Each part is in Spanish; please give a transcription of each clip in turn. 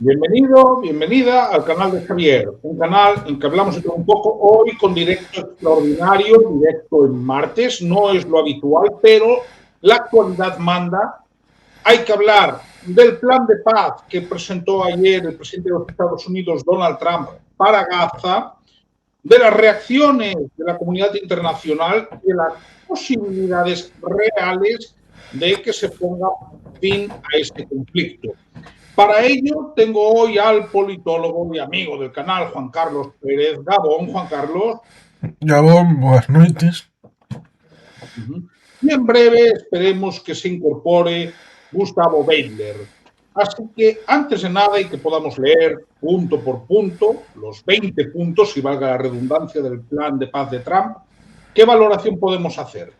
Bienvenido, bienvenida al canal de Javier, un canal en que hablamos de todo un poco, hoy con directo extraordinario, directo en martes, no es lo habitual, pero la actualidad manda. Hay que hablar del plan de paz que presentó ayer el presidente de los Estados Unidos, Donald Trump, para Gaza, de las reacciones de la comunidad internacional y de las posibilidades reales de que se ponga fin a este conflicto. Para ello tengo hoy al politólogo y amigo del canal, Juan Carlos Pérez. Gabón, Juan Carlos. Gabón, buenas noches. Y en breve esperemos que se incorpore Gustavo Beidler. Así que antes de nada, y que podamos leer punto por punto los 20 puntos, si valga la redundancia, del plan de paz de Trump, ¿qué valoración podemos hacer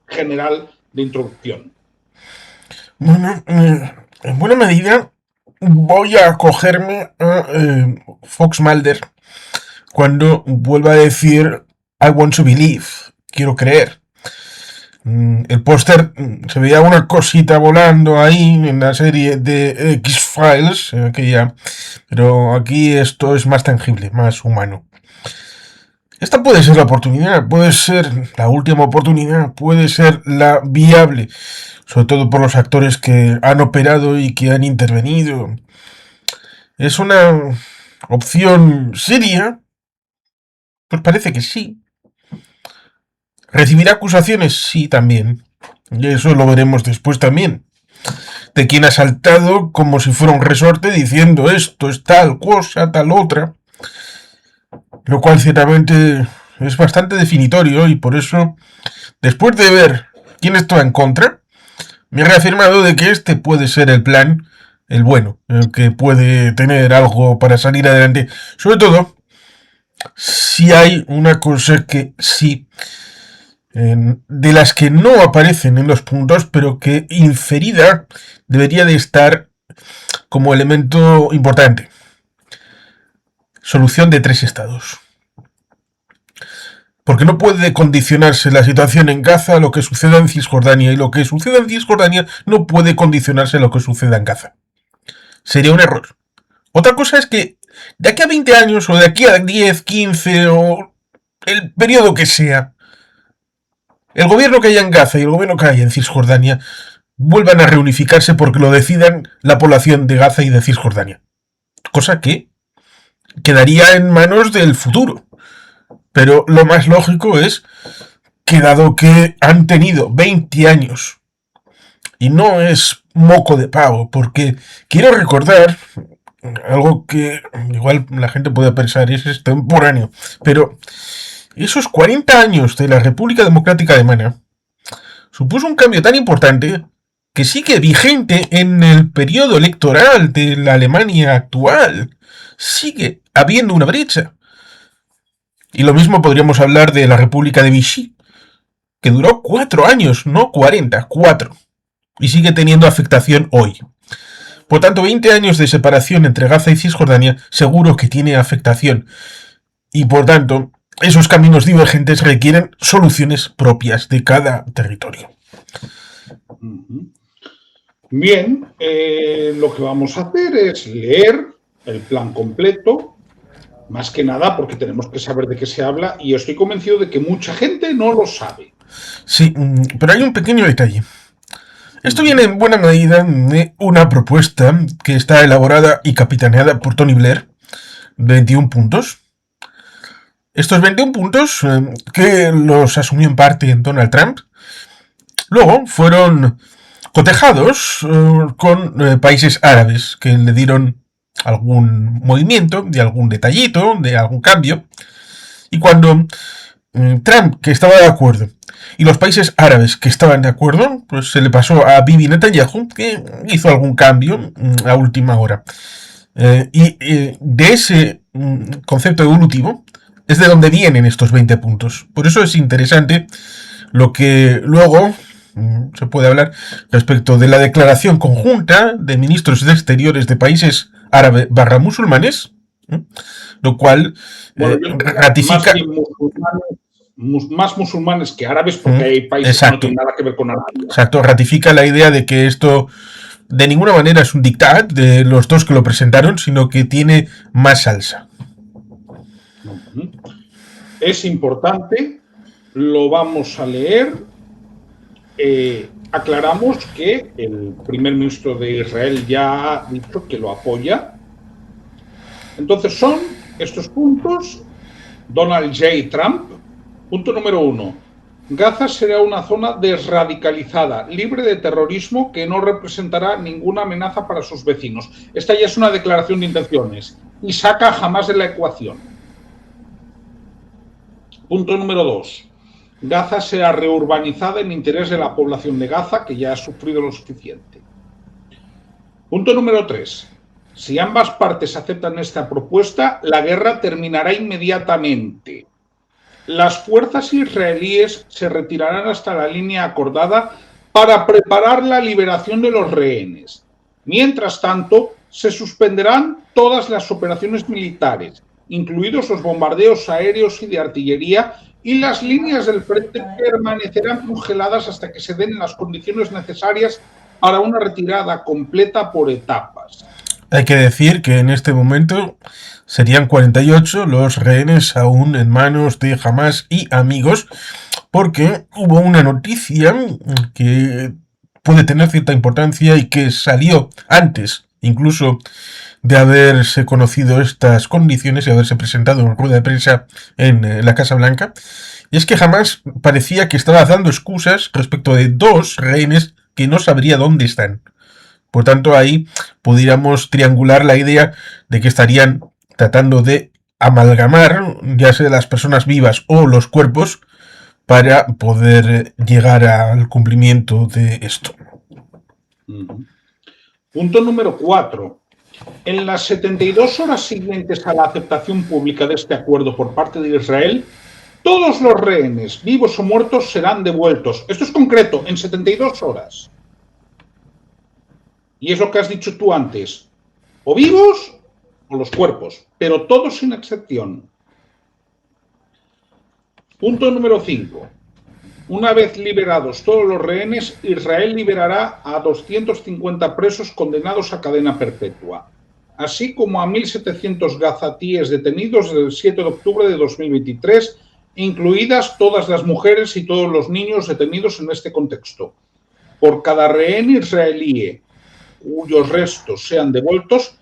general de introducción? Bueno, en buena medida voy a acogerme a Fox Mulder cuando vuelva a decir I want to believe, quiero creer. El póster se veía una cosita volando ahí en la serie de X-Files, pero aquí esto es más tangible, más humano. Esta puede ser la oportunidad, puede ser la última oportunidad, puede ser la viable, sobre todo por los actores que han operado y que han intervenido. ¿Es una opción seria? Pues parece que sí. ¿Recibirá acusaciones? Sí, también. Y eso lo veremos después también. De quien ha saltado como si fuera un resorte diciendo esto es tal cosa, tal otra. Lo cual ciertamente es bastante definitorio y por eso, después de ver quién está en contra, me he reafirmado de que este puede ser el plan, el bueno, el que puede tener algo para salir adelante. Sobre todo, si hay una cosa que sí, de las que no aparecen en los puntos, pero que inferida debería de estar como elemento importante. Solución de 3 estados. Porque no puede condicionarse la situación en Gaza a lo que suceda en Cisjordania, y lo que suceda en Cisjordania no puede condicionarse a lo que suceda en Gaza. Sería un error. Otra cosa es que de aquí a 20 años, o de aquí a 10, 15, o el periodo que sea, el gobierno que haya en Gaza y el gobierno que haya en Cisjordania vuelvan a reunificarse porque lo decidan la población de Gaza y de Cisjordania. Cosa que quedaría en manos del futuro. Pero lo más lógico es que dado que han tenido 20 años, y no es moco de pavo, porque quiero recordar algo que igual la gente puede pensar es extemporáneo, pero esos 40 años de la República Democrática Alemana supuso un cambio tan importante que sigue vigente en el periodo electoral de la Alemania actual. Sigue habiendo una brecha. Y lo mismo podríamos hablar de la República de Vichy, que duró 4 años, no 40, 4. Y sigue teniendo afectación hoy. Por tanto, 20 años de separación entre Gaza y Cisjordania seguro que tiene afectación. Y por tanto, esos caminos divergentes requieren soluciones propias de cada territorio. Bien, lo que vamos a hacer es leer el plan completo, más que nada porque tenemos que saber de qué se habla y estoy convencido de que mucha gente no lo sabe. Sí, pero hay un pequeño detalle. Esto viene en buena medida de una propuesta que está elaborada y capitaneada por Tony Blair, 21 puntos. Estos 21 puntos, que los asumió en parte Donald Trump, luego fueron cotejados con países árabes que le dieron algún movimiento, de algún detallito, de algún cambio. Y cuando Trump, que estaba de acuerdo, y los países árabes que estaban de acuerdo, pues se le pasó a Bibi Netanyahu, que hizo algún cambio a última hora. Y de ese concepto evolutivo es de donde vienen estos 20 puntos. Por eso es interesante lo que luego se puede hablar respecto de la declaración conjunta de ministros de exteriores de países árabes / musulmanes, lo cual ratifica... Más musulmanes que árabes, porque hay países que no tienen nada que ver con Arabia. Exacto, ratifica la idea de que esto de ninguna manera es un diktat de los dos que lo presentaron, sino que tiene más salsa. Es importante, lo vamos a leer. Aclaramos que el primer ministro de Israel ya ha dicho que lo apoya. Entonces son estos puntos. Donald J. Trump. Punto número 1. Gaza será una zona desradicalizada, libre de terrorismo, que no representará ninguna amenaza para sus vecinos. Esta ya es una declaración de intenciones y saca a Hamás de la ecuación. Punto número 2. Gaza será reurbanizada en interés de la población de Gaza, que ya ha sufrido lo suficiente. Punto número 3. Si ambas partes aceptan esta propuesta, la guerra terminará inmediatamente. Las fuerzas israelíes se retirarán hasta la línea acordada para preparar la liberación de los rehenes. Mientras tanto, se suspenderán todas las operaciones militares, incluidos los bombardeos aéreos y de artillería, y las líneas del frente permanecerán congeladas hasta que se den las condiciones necesarias para una retirada completa por etapas. Hay que decir que en este momento serían 48 los rehenes aún en manos de Hamás y amigos, porque hubo una noticia que puede tener cierta importancia y que salió antes, incluso de haberse conocido estas condiciones y haberse presentado en rueda de prensa en la Casa Blanca. Y es que Hamás parecía que estaba dando excusas respecto de dos rehenes que no sabría dónde están. Por tanto, ahí pudiéramos triangular la idea de que estarían tratando de amalgamar ya sea las personas vivas o los cuerpos para poder llegar al cumplimiento de esto. Punto número 4. En las 72 horas siguientes a la aceptación pública de este acuerdo por parte de Israel, todos los rehenes, vivos o muertos, serán devueltos. Esto es concreto, en 72 horas. Y es lo que has dicho tú antes. O vivos o los cuerpos, pero todos sin excepción. Punto número 5. Una vez liberados todos los rehenes, Israel liberará a 250 presos condenados a cadena perpetua, así como a 1.700 gazatíes detenidos desde el 7 de octubre de 2023, incluidas todas las mujeres y todos los niños detenidos en este contexto. Por cada rehén israelí cuyos restos sean devueltos,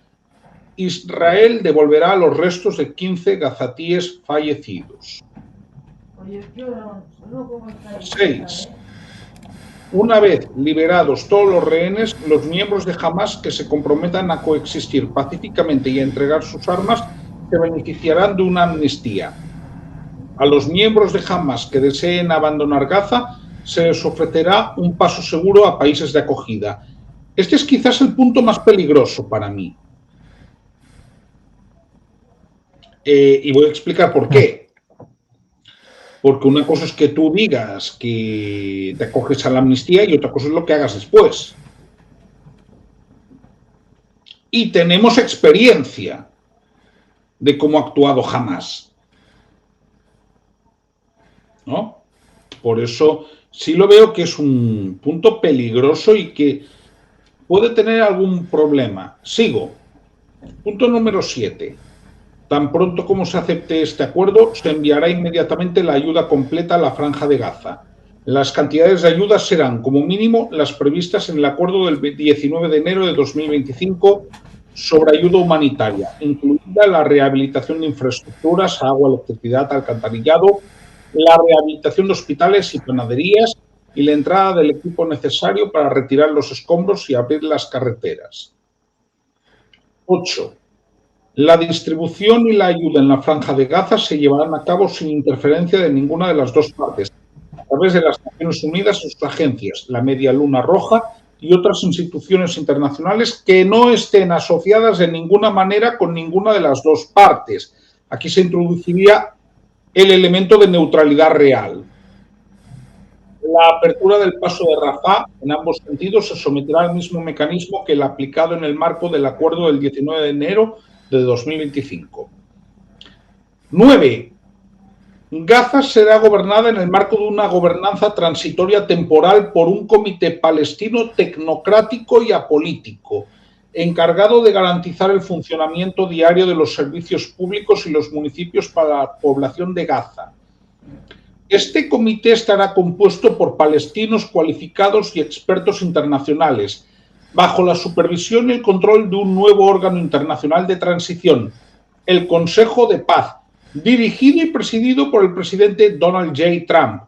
Israel devolverá los restos de 15 gazatíes fallecidos. 6. Una vez liberados todos los rehenes, los miembros de Hamás que se comprometan a coexistir pacíficamente y a entregar sus armas se beneficiarán de una amnistía. A los miembros de Hamás que deseen abandonar Gaza se les ofrecerá un paso seguro a países de acogida. Este es quizás el punto más peligroso para mí. Y voy a explicar por qué. Porque una cosa es que tú digas que te acoges a la amnistía y otra cosa es lo que hagas después. Y tenemos experiencia de cómo ha actuado Hamás, ¿no? Por eso sí lo veo que es un punto peligroso y que puede tener algún problema. Sigo. Punto número 7. Tan pronto como se acepte este acuerdo, se enviará inmediatamente la ayuda completa a la Franja de Gaza. Las cantidades de ayuda serán, como mínimo, las previstas en el acuerdo del 19 de enero de 2025 sobre ayuda humanitaria, incluida la rehabilitación de infraestructuras, agua, electricidad, alcantarillado, la rehabilitación de hospitales y panaderías y la entrada del equipo necesario para retirar los escombros y abrir las carreteras. 8. La distribución y la ayuda en la Franja de Gaza se llevarán a cabo sin interferencia de ninguna de las dos partes, a través de las Naciones Unidas y sus agencias, la Media Luna Roja y otras instituciones internacionales que no estén asociadas de ninguna manera con ninguna de las dos partes. Aquí se introduciría el elemento de neutralidad real. La apertura del paso de Rafah en ambos sentidos se someterá al mismo mecanismo que el aplicado en el marco del acuerdo del 19 de enero de 2025. 9. Gaza será gobernada en el marco de una gobernanza transitoria temporal por un comité palestino tecnocrático y apolítico, encargado de garantizar el funcionamiento diario de los servicios públicos y los municipios para la población de Gaza. Este comité estará compuesto por palestinos cualificados y expertos internacionales, bajo la supervisión y el control de un nuevo órgano internacional de transición, el Consejo de Paz, dirigido y presidido por el presidente Donald J. Trump,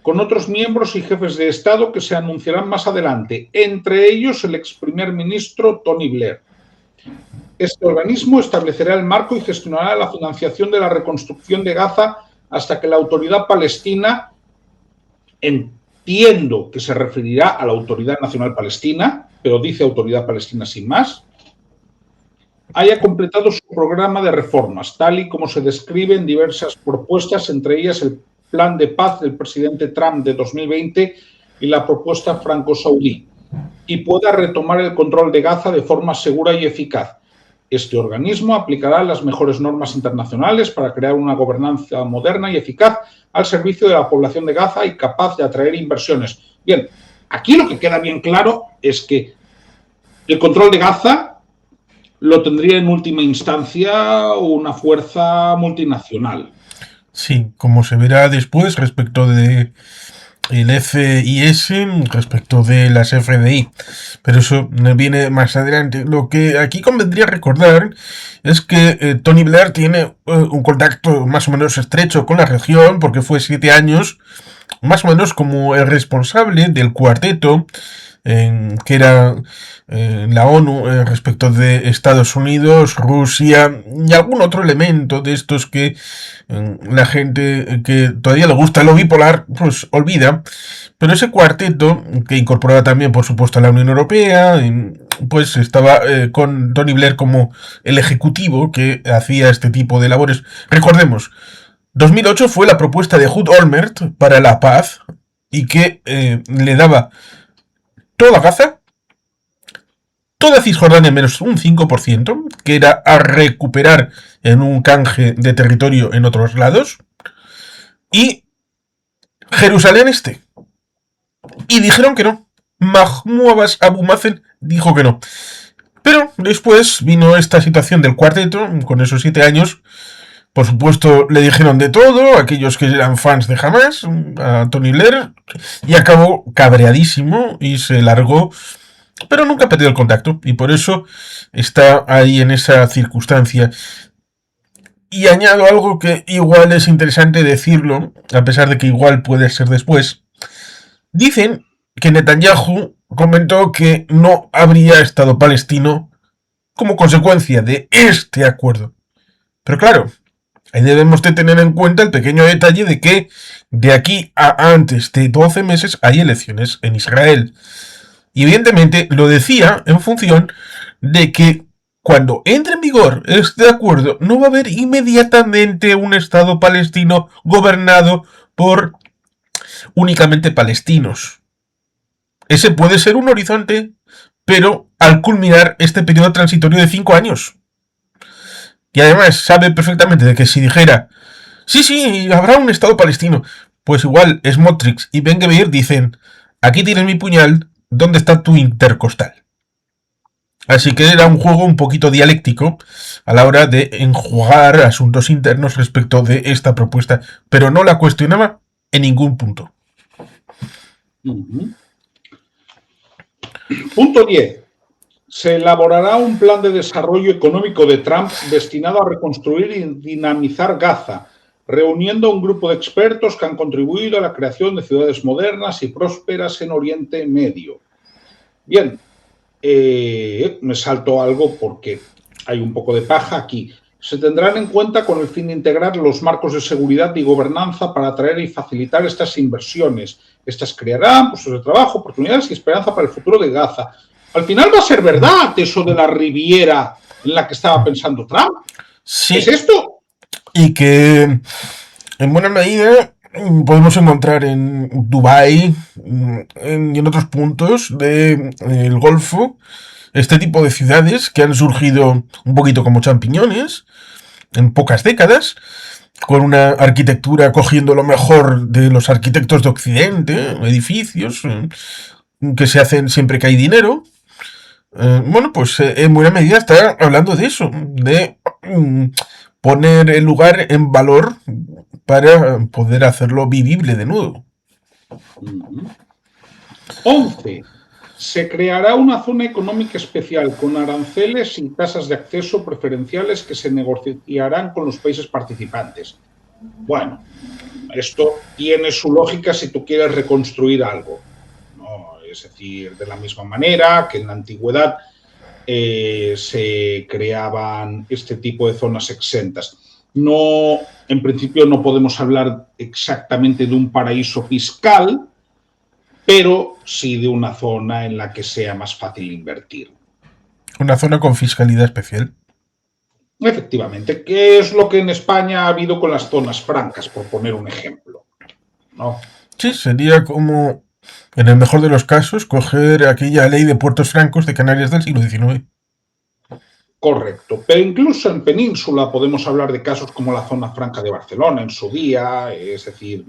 con otros miembros y jefes de Estado que se anunciarán más adelante, entre ellos el ex primer ministro Tony Blair. Este organismo establecerá el marco y gestionará la financiación de la reconstrucción de Gaza hasta que la autoridad palestina, entiendo que se referirá a la Autoridad Nacional Palestina, pero dice Autoridad Palestina sin más, haya completado su programa de reformas, tal y como se describe en diversas propuestas, entre ellas el Plan de Paz del presidente Trump de 2020 y la propuesta franco-saudí, y pueda retomar el control de Gaza de forma segura y eficaz. Este organismo aplicará las mejores normas internacionales para crear una gobernanza moderna y eficaz al servicio de la población de Gaza y capaz de atraer inversiones. Bien, aquí lo que queda bien claro es que el control de Gaza lo tendría en última instancia una fuerza multinacional. Sí, como se verá después respecto de el FIS, respecto de las FDI, pero eso viene más adelante. Lo que aquí convendría recordar es que Tony Blair tiene un contacto más o menos estrecho con la región, porque fue 7 años más o menos como el responsable del cuarteto que era la ONU respecto de Estados Unidos, Rusia y algún otro elemento de estos que la gente que todavía le gusta lo bipolar pues olvida, pero ese cuarteto que incorporaba también por supuesto a la Unión Europea pues estaba con Tony Blair como el ejecutivo que hacía este tipo de labores. Recordemos, 2008 fue la propuesta de Ehud Olmert para la paz y que le daba toda Gaza, toda Cisjordania menos un 5%, que era a recuperar en un canje de territorio en otros lados, y Jerusalén Este. Y dijeron que no. Mahmoud Abbas Abu Mazen dijo que no. Pero después vino esta situación del cuarteto, con esos 7 años. Por supuesto, le dijeron de todo, aquellos que eran fans de Hamas, a Tony Blair, y acabó cabreadísimo y se largó, pero nunca perdió el contacto, y por eso está ahí en esa circunstancia. Y añado algo que igual es interesante decirlo, a pesar de que igual puede ser después. Dicen que Netanyahu comentó que no habría Estado palestino como consecuencia de este acuerdo. Pero claro, ahí debemos de tener en cuenta el pequeño detalle de que de aquí a antes de 12 meses hay elecciones en Israel. Y evidentemente lo decía en función de que cuando entre en vigor este acuerdo no va a haber inmediatamente un Estado palestino gobernado por únicamente palestinos. Ese puede ser un horizonte, pero al culminar este periodo transitorio de 5 años. Y además sabe perfectamente de que si dijera sí, habrá un Estado palestino, pues igual Smotrich y Ben Gvir dicen aquí tienes mi puñal, ¿dónde está tu intercostal? Así que era un juego un poquito dialéctico a la hora de enjuagar asuntos internos respecto de esta propuesta, pero no la cuestionaba en ningún punto. Punto 10. Se elaborará un plan de desarrollo económico de Trump destinado a reconstruir y dinamizar Gaza, reuniendo a un grupo de expertos que han contribuido a la creación de ciudades modernas y prósperas en Oriente Medio. Bien, me salto algo porque hay un poco de paja aquí. Se tendrán en cuenta con el fin de integrar los marcos de seguridad y gobernanza para atraer y facilitar estas inversiones. Estas crearán puestos de trabajo, oportunidades y esperanza para el futuro de Gaza. Al final va a ser verdad eso de la Riviera en la que estaba pensando Trump. Sí. ¿Es esto? Y que en buena medida podemos encontrar en Dubái y en otros puntos del Golfo este tipo de ciudades que han surgido un poquito como champiñones en pocas décadas con una arquitectura cogiendo lo mejor de los arquitectos de Occidente, edificios que se hacen siempre que hay dinero. Bueno, pues en buena medida está hablando de eso, de poner el lugar en valor para poder hacerlo vivible de nuevo. 11. Se creará una zona económica especial con aranceles y tasas de acceso preferenciales que se negociarán con los países participantes. Bueno, esto tiene su lógica si tú quieres reconstruir algo, ¿no? Es decir, de la misma manera que en la antigüedad se creaban este tipo de zonas exentas. No, en principio no podemos hablar exactamente de un paraíso fiscal, pero sí de una zona en la que sea más fácil invertir. Una zona con fiscalidad especial. Efectivamente, ¿qué es lo que en España ha habido con las zonas francas, por poner un ejemplo? ¿No? Sí, sería como, en el mejor de los casos, coger aquella ley de puertos francos de Canarias del siglo XIX. Correcto, pero incluso en península podemos hablar de casos como la zona franca de Barcelona en su día, es decir,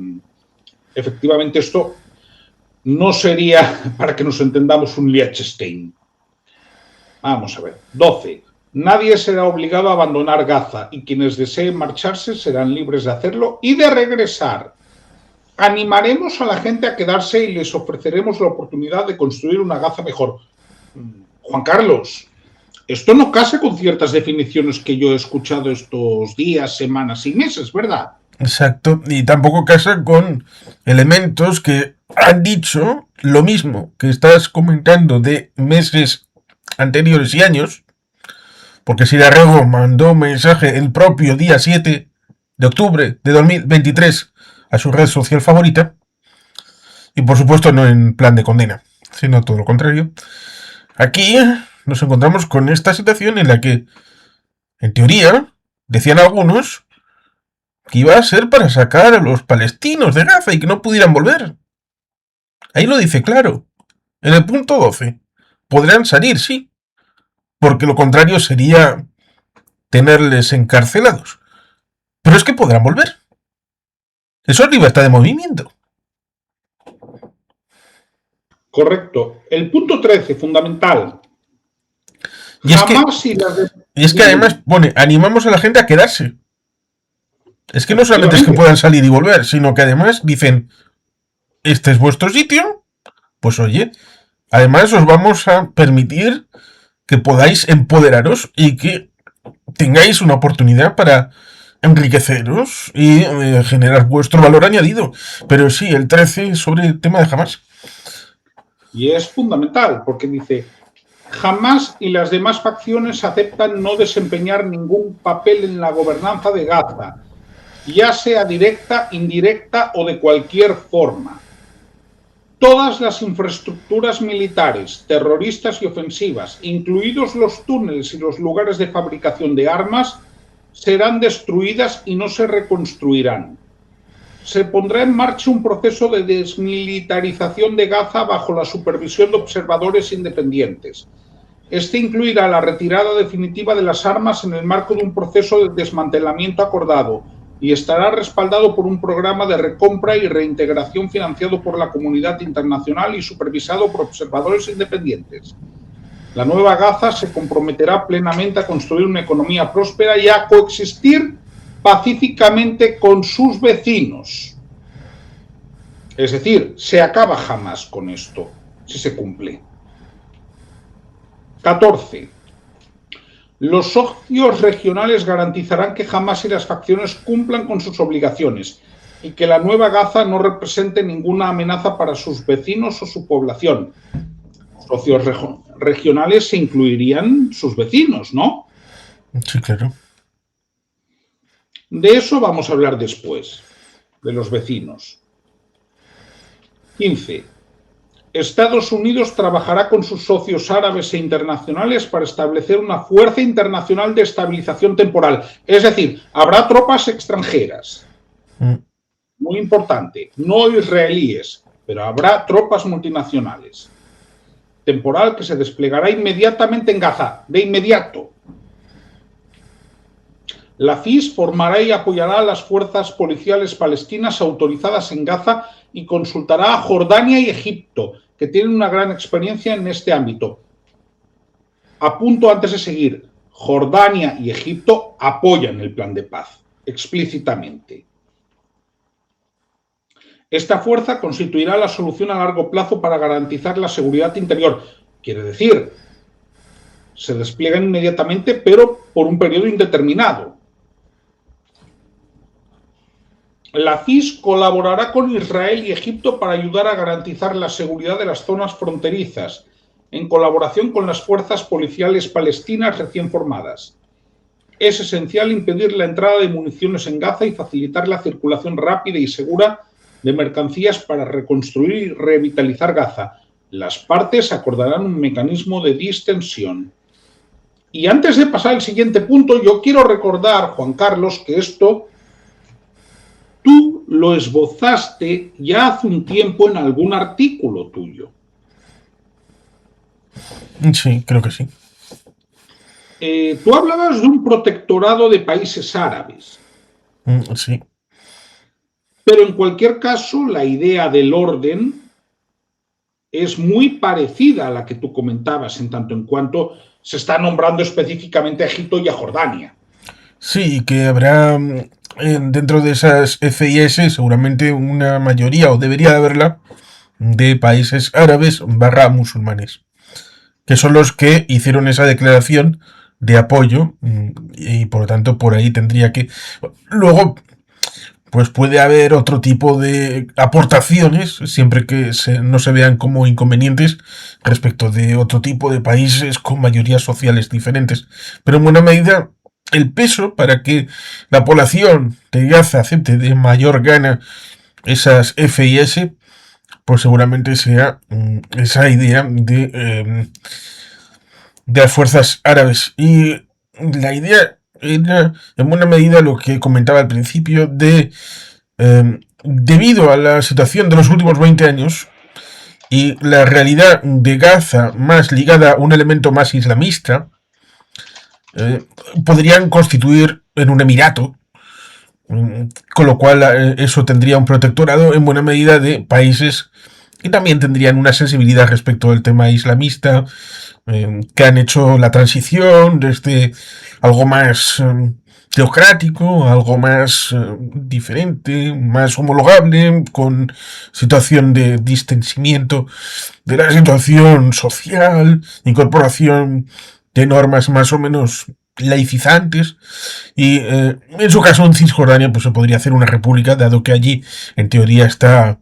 efectivamente esto no sería, para que nos entendamos, un Liechtenstein. Vamos a ver. 12. Nadie será obligado a abandonar Gaza y quienes deseen marcharse serán libres de hacerlo y de regresar. Animaremos a la gente a quedarse y les ofreceremos la oportunidad de construir una Gaza mejor. Juan Carlos, esto no casa con ciertas definiciones que yo he escuchado estos días, semanas y meses, ¿verdad? Exacto, y tampoco casa con elementos que han dicho lo mismo que estás comentando de meses anteriores y años, porque Sira Rego mandó un mensaje el propio día 7 de octubre de 2023 a su red social favorita, y por supuesto no en plan de condena, sino todo lo contrario. Aquí nos encontramos con esta situación en la que, en teoría, decían algunos que iba a ser para sacar a los palestinos de Gaza y que no pudieran volver. Ahí lo dice claro. En el punto 12. Podrán salir, sí, porque lo contrario sería tenerles encarcelados. Pero es que podrán volver. Eso es libertad de movimiento. Correcto. El punto 13, fundamental. Y es Jamás y las de... que además pone, animamos a la gente a quedarse. Es que no solamente es que puedan salir y volver, sino que además dicen, este es vuestro sitio, pues oye, además os vamos a permitir que podáis empoderaros y que tengáis una oportunidad para enriqueceros y generar vuestro valor añadido. Pero sí, el 13 sobre el tema de Hamas. Y es fundamental, porque dice, Hamas y las demás facciones aceptan no desempeñar ningún papel en la gobernanza de Gaza, ya sea directa, indirecta o de cualquier forma. Todas las infraestructuras militares, terroristas y ofensivas, incluidos los túneles y los lugares de fabricación de armas, serán destruidas y no se reconstruirán. Se pondrá en marcha un proceso de desmilitarización de Gaza bajo la supervisión de observadores independientes. Este incluirá la retirada definitiva de las armas en el marco de un proceso de desmantelamiento acordado y estará respaldado por un programa de recompra y reintegración financiado por la comunidad internacional y supervisado por observadores independientes. La nueva Gaza se comprometerá plenamente a construir una economía próspera y a coexistir pacíficamente con sus vecinos. Es decir, se acaba jamás con esto, si se cumple. 14. Los socios regionales garantizarán que Hamas y las facciones cumplan con sus obligaciones y que la nueva Gaza no represente ninguna amenaza para sus vecinos o su población. Socios regionales se incluirían sus vecinos, ¿no? Sí, claro. De eso vamos a hablar después, de los vecinos. 15. Estados Unidos trabajará con sus socios árabes e internacionales para establecer una fuerza internacional de estabilización temporal. Es decir, habrá tropas extranjeras. Muy importante, no israelíes, pero habrá tropas multinacionales. Temporal que se desplegará inmediatamente en Gaza, de inmediato. La FIS formará y apoyará a las fuerzas policiales palestinas autorizadas en Gaza y consultará a Jordania y Egipto, que tienen una gran experiencia en este ámbito. Apunto antes de seguir, Jordania y Egipto apoyan el plan de paz, explícitamente. Esta fuerza constituirá la solución a largo plazo para garantizar la seguridad interior. Quiere decir, se despliegan inmediatamente, pero por un periodo indeterminado. La FIS colaborará con Israel y Egipto para ayudar a garantizar la seguridad de las zonas fronterizas, en colaboración con las fuerzas policiales palestinas recién formadas. Es esencial impedir la entrada de municiones en Gaza y facilitar la circulación rápida y segura de mercancías para reconstruir y revitalizar Gaza. Las partes acordarán un mecanismo de distensión. Y antes de pasar al siguiente punto, yo quiero recordar, Juan Carlos, que esto tú lo esbozaste ya hace un tiempo en algún artículo tuyo. Sí, creo que sí. Tú hablabas de un protectorado de países árabes. Sí. Pero en cualquier caso, la idea del orden es muy parecida a la que tú comentabas, en tanto en cuanto se está nombrando específicamente a Egipto y a Jordania. Sí, que habrá dentro de esas FIS seguramente una mayoría, o debería de haberla, de países árabes / musulmanes, que son los que hicieron esa declaración de apoyo y por lo tanto por ahí tendría que... Luego, pues puede haber otro tipo de aportaciones, siempre que no se vean como inconvenientes respecto de otro tipo de países con mayorías sociales diferentes. Pero en buena medida, el peso para que la población de Gaza acepte de mayor gana esas FIS, pues seguramente sea esa idea de las fuerzas árabes. Y la idea era, en buena medida, lo que comentaba al principio, debido a la situación de los últimos 20 años y la realidad de Gaza más ligada a un elemento más islamista, podrían constituir en un emirato, con lo cual eso tendría un protectorado en buena medida de países que también tendrían una sensibilidad respecto al tema islamista, que han hecho la transición desde algo más teocrático, algo más diferente, más homologable, con situación de distensamiento de la situación social, incorporación de normas más o menos laicizantes, y en su caso en Cisjordania pues se podría hacer una república, dado que allí en teoría está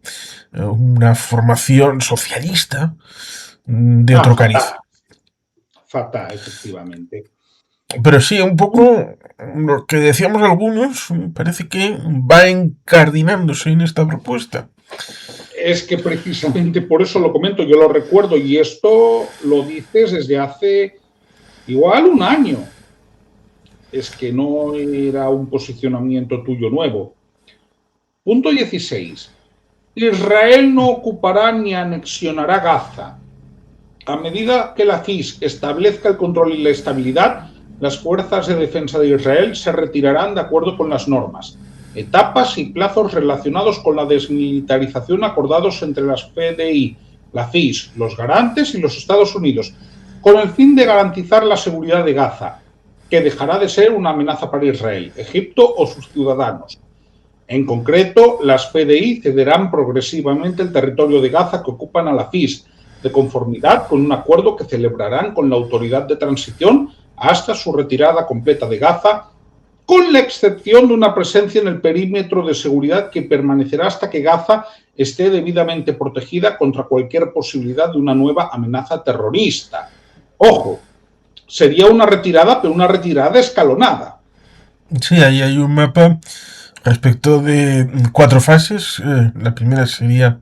una formación socialista de otro cariz. Fatal, efectivamente. Pero sí, un poco lo que decíamos algunos, parece que va encardinándose en esta propuesta. Es que precisamente por eso lo comento, yo lo recuerdo, y esto lo dices desde hace igual un año. Es que no era un posicionamiento tuyo nuevo. Punto 16. Israel no ocupará ni anexionará Gaza. A medida que la FIS establezca el control y la estabilidad, las fuerzas de defensa de Israel se retirarán de acuerdo con las normas, etapas y plazos relacionados con la desmilitarización acordados entre las FDI, la FIS, los garantes y los Estados Unidos, con el fin de garantizar la seguridad de Gaza, que dejará de ser una amenaza para Israel, Egipto o sus ciudadanos. En concreto, las FDI cederán progresivamente el territorio de Gaza que ocupan a la FIS, de conformidad con un acuerdo que celebrarán con la autoridad de transición hasta su retirada completa de Gaza, con la excepción de una presencia en el perímetro de seguridad que permanecerá hasta que Gaza esté debidamente protegida contra cualquier posibilidad de una nueva amenaza terrorista. Ojo, sería una retirada, pero una retirada escalonada. Sí, ahí hay un mapa respecto de 4 fases. La primera sería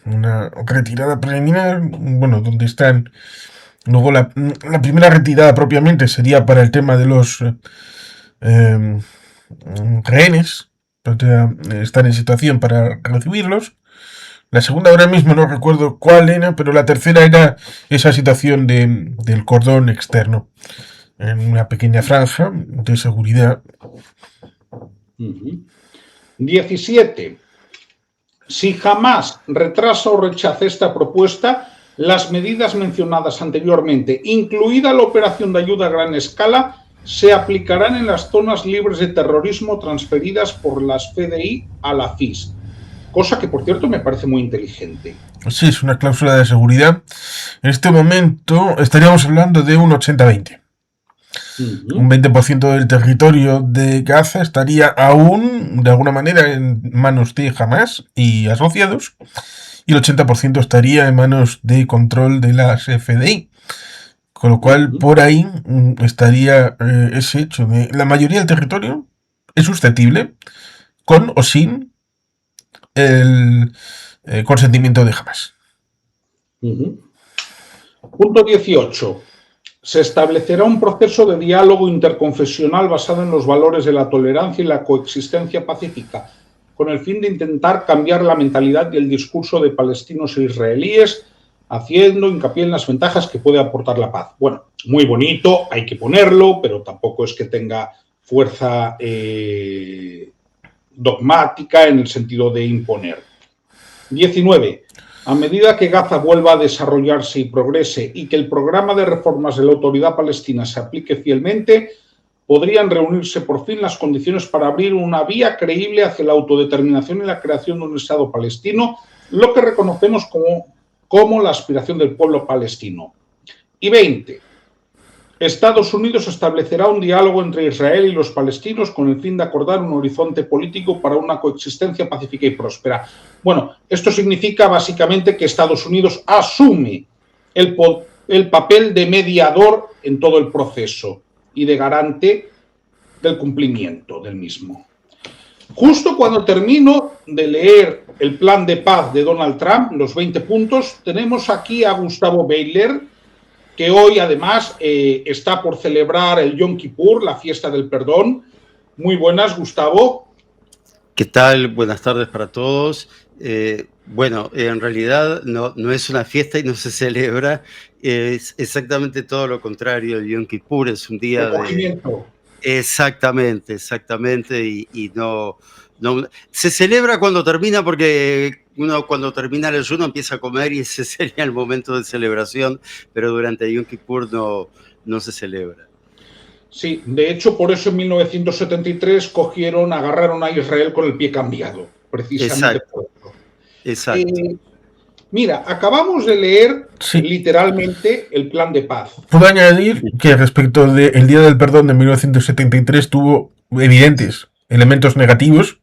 una retirada preliminar, bueno, donde están... Luego la primera retirada propiamente sería para el tema de los rehenes, están en situación para recibirlos. La segunda ahora mismo no recuerdo cuál era, pero la tercera era esa situación del cordón externo. en una pequeña franja de seguridad. 17. Si jamás retrasa o rechaza esta propuesta, las medidas mencionadas anteriormente, incluida la operación de ayuda a gran escala, se aplicarán en las zonas libres de terrorismo transferidas por las FDI a la FIS. Cosa que, por cierto, me parece muy inteligente. Sí, es una cláusula de seguridad. En este momento estaríamos hablando de un 80-20. Un 20% del territorio de Gaza estaría aún, de alguna manera, en manos de Hamas y asociados, y el 80% estaría en manos de control de las FDI. Con lo cual, por ahí estaría ese hecho de la mayoría del territorio es susceptible, con o sin el consentimiento de Hamas. Punto 18. Se establecerá un proceso de diálogo interconfesional basado en los valores de la tolerancia y la coexistencia pacífica, con el fin de intentar cambiar la mentalidad y el discurso de palestinos e israelíes, haciendo hincapié en las ventajas que puede aportar la paz. Bueno, muy bonito, hay que ponerlo, pero tampoco es que tenga fuerza dogmática en el sentido de imponer. 19. A medida que Gaza vuelva a desarrollarse y progrese y que el programa de reformas de la Autoridad Palestina se aplique fielmente, podrían reunirse por fin las condiciones para abrir una vía creíble hacia la autodeterminación y la creación de un Estado palestino, lo que reconocemos como la aspiración del pueblo palestino. Y 20. Estados Unidos establecerá un diálogo entre Israel y los palestinos con el fin de acordar un horizonte político para una coexistencia pacífica y próspera. Bueno, esto significa básicamente que Estados Unidos asume el papel de mediador en todo el proceso y de garante del cumplimiento del mismo. Justo cuando termino de leer el plan de paz de Donald Trump, los 20 puntos, tenemos aquí a Gustavo Beyler, que hoy además está por celebrar el Yom Kippur, la fiesta del perdón. Muy buenas, Gustavo. ¿Qué tal? Buenas tardes para todos. Bueno, en realidad no es una fiesta y no se celebra, es exactamente todo lo contrario. El Yom Kippur es un día de... Exactamente, y no se celebra cuando termina, porque uno cuando termina el ayuno empieza a comer y ese sería el momento de celebración, pero durante el Yom Kippur no se celebra. Sí, de hecho por eso en 1973 agarraron a Israel con el pie cambiado, precisamente por eso. Exacto. Mira, acabamos de leer literalmente el plan de paz. Puedo añadir que respecto del Día del Perdón de 1973 tuvo evidentes elementos negativos,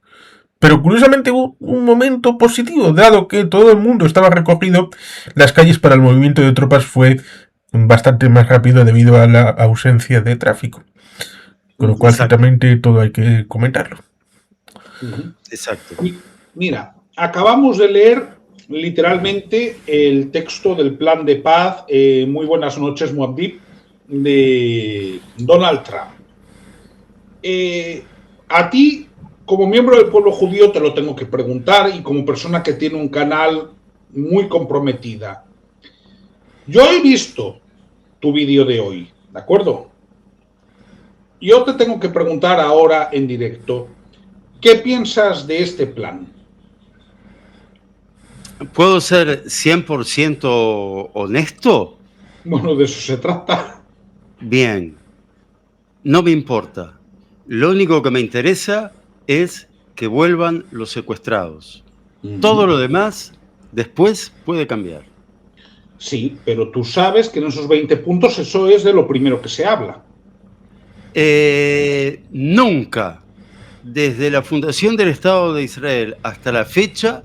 pero curiosamente hubo un momento positivo, dado que todo el mundo estaba recogido, las calles para el movimiento de tropas fue bastante más rápido debido a la ausencia de tráfico. Con lo cual, ciertamente, todo hay que comentarlo. Exacto. Mira, acabamos de leer literalmente el texto del plan de paz, muy buenas noches, Muad'Dib, de Donald Trump. A ti, como miembro del pueblo judío, te lo tengo que preguntar, y como persona que tiene un canal muy comprometida. Yo he visto tu vídeo de hoy, ¿de acuerdo? Yo te tengo que preguntar ahora en directo, ¿qué piensas de este plan? ¿Puedo ser 100% honesto? Bueno, de eso se trata. Bien, no me importa. Lo único que me interesa es que vuelvan los secuestrados. Todo lo demás después puede cambiar. Sí, pero tú sabes que en esos 20 puntos eso es de lo primero que se habla. Nunca, desde la fundación del Estado de Israel hasta la fecha,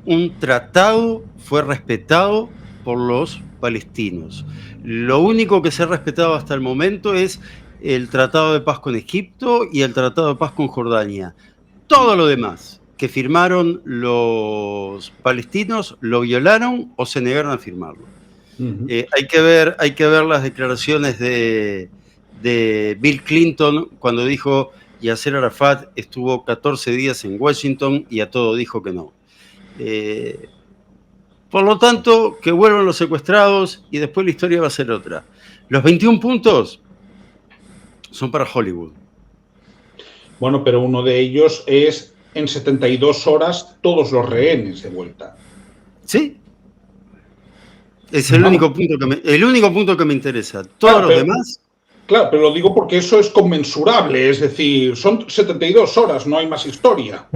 un tratado fue respetado por los palestinos. Lo único que se ha respetado hasta el momento es el tratado de paz con Egipto y el tratado de paz con Jordania. Todo lo demás que firmaron los palestinos lo violaron o se negaron a firmarlo. Hay que ver las declaraciones de Bill Clinton cuando dijo Yasser Arafat estuvo 14 días en Washington y a todo dijo que no. Por lo tanto, que vuelvan los secuestrados y después la historia va a ser otra. Los 21 puntos Son para Hollywood. Bueno, pero uno de ellos es en 72 horas todos los rehenes de vuelta. Sí. Es el único punto que me interesa. Todos los demás. Claro, pero lo digo porque eso es conmensurable, es decir, son 72 horas, no hay más historia.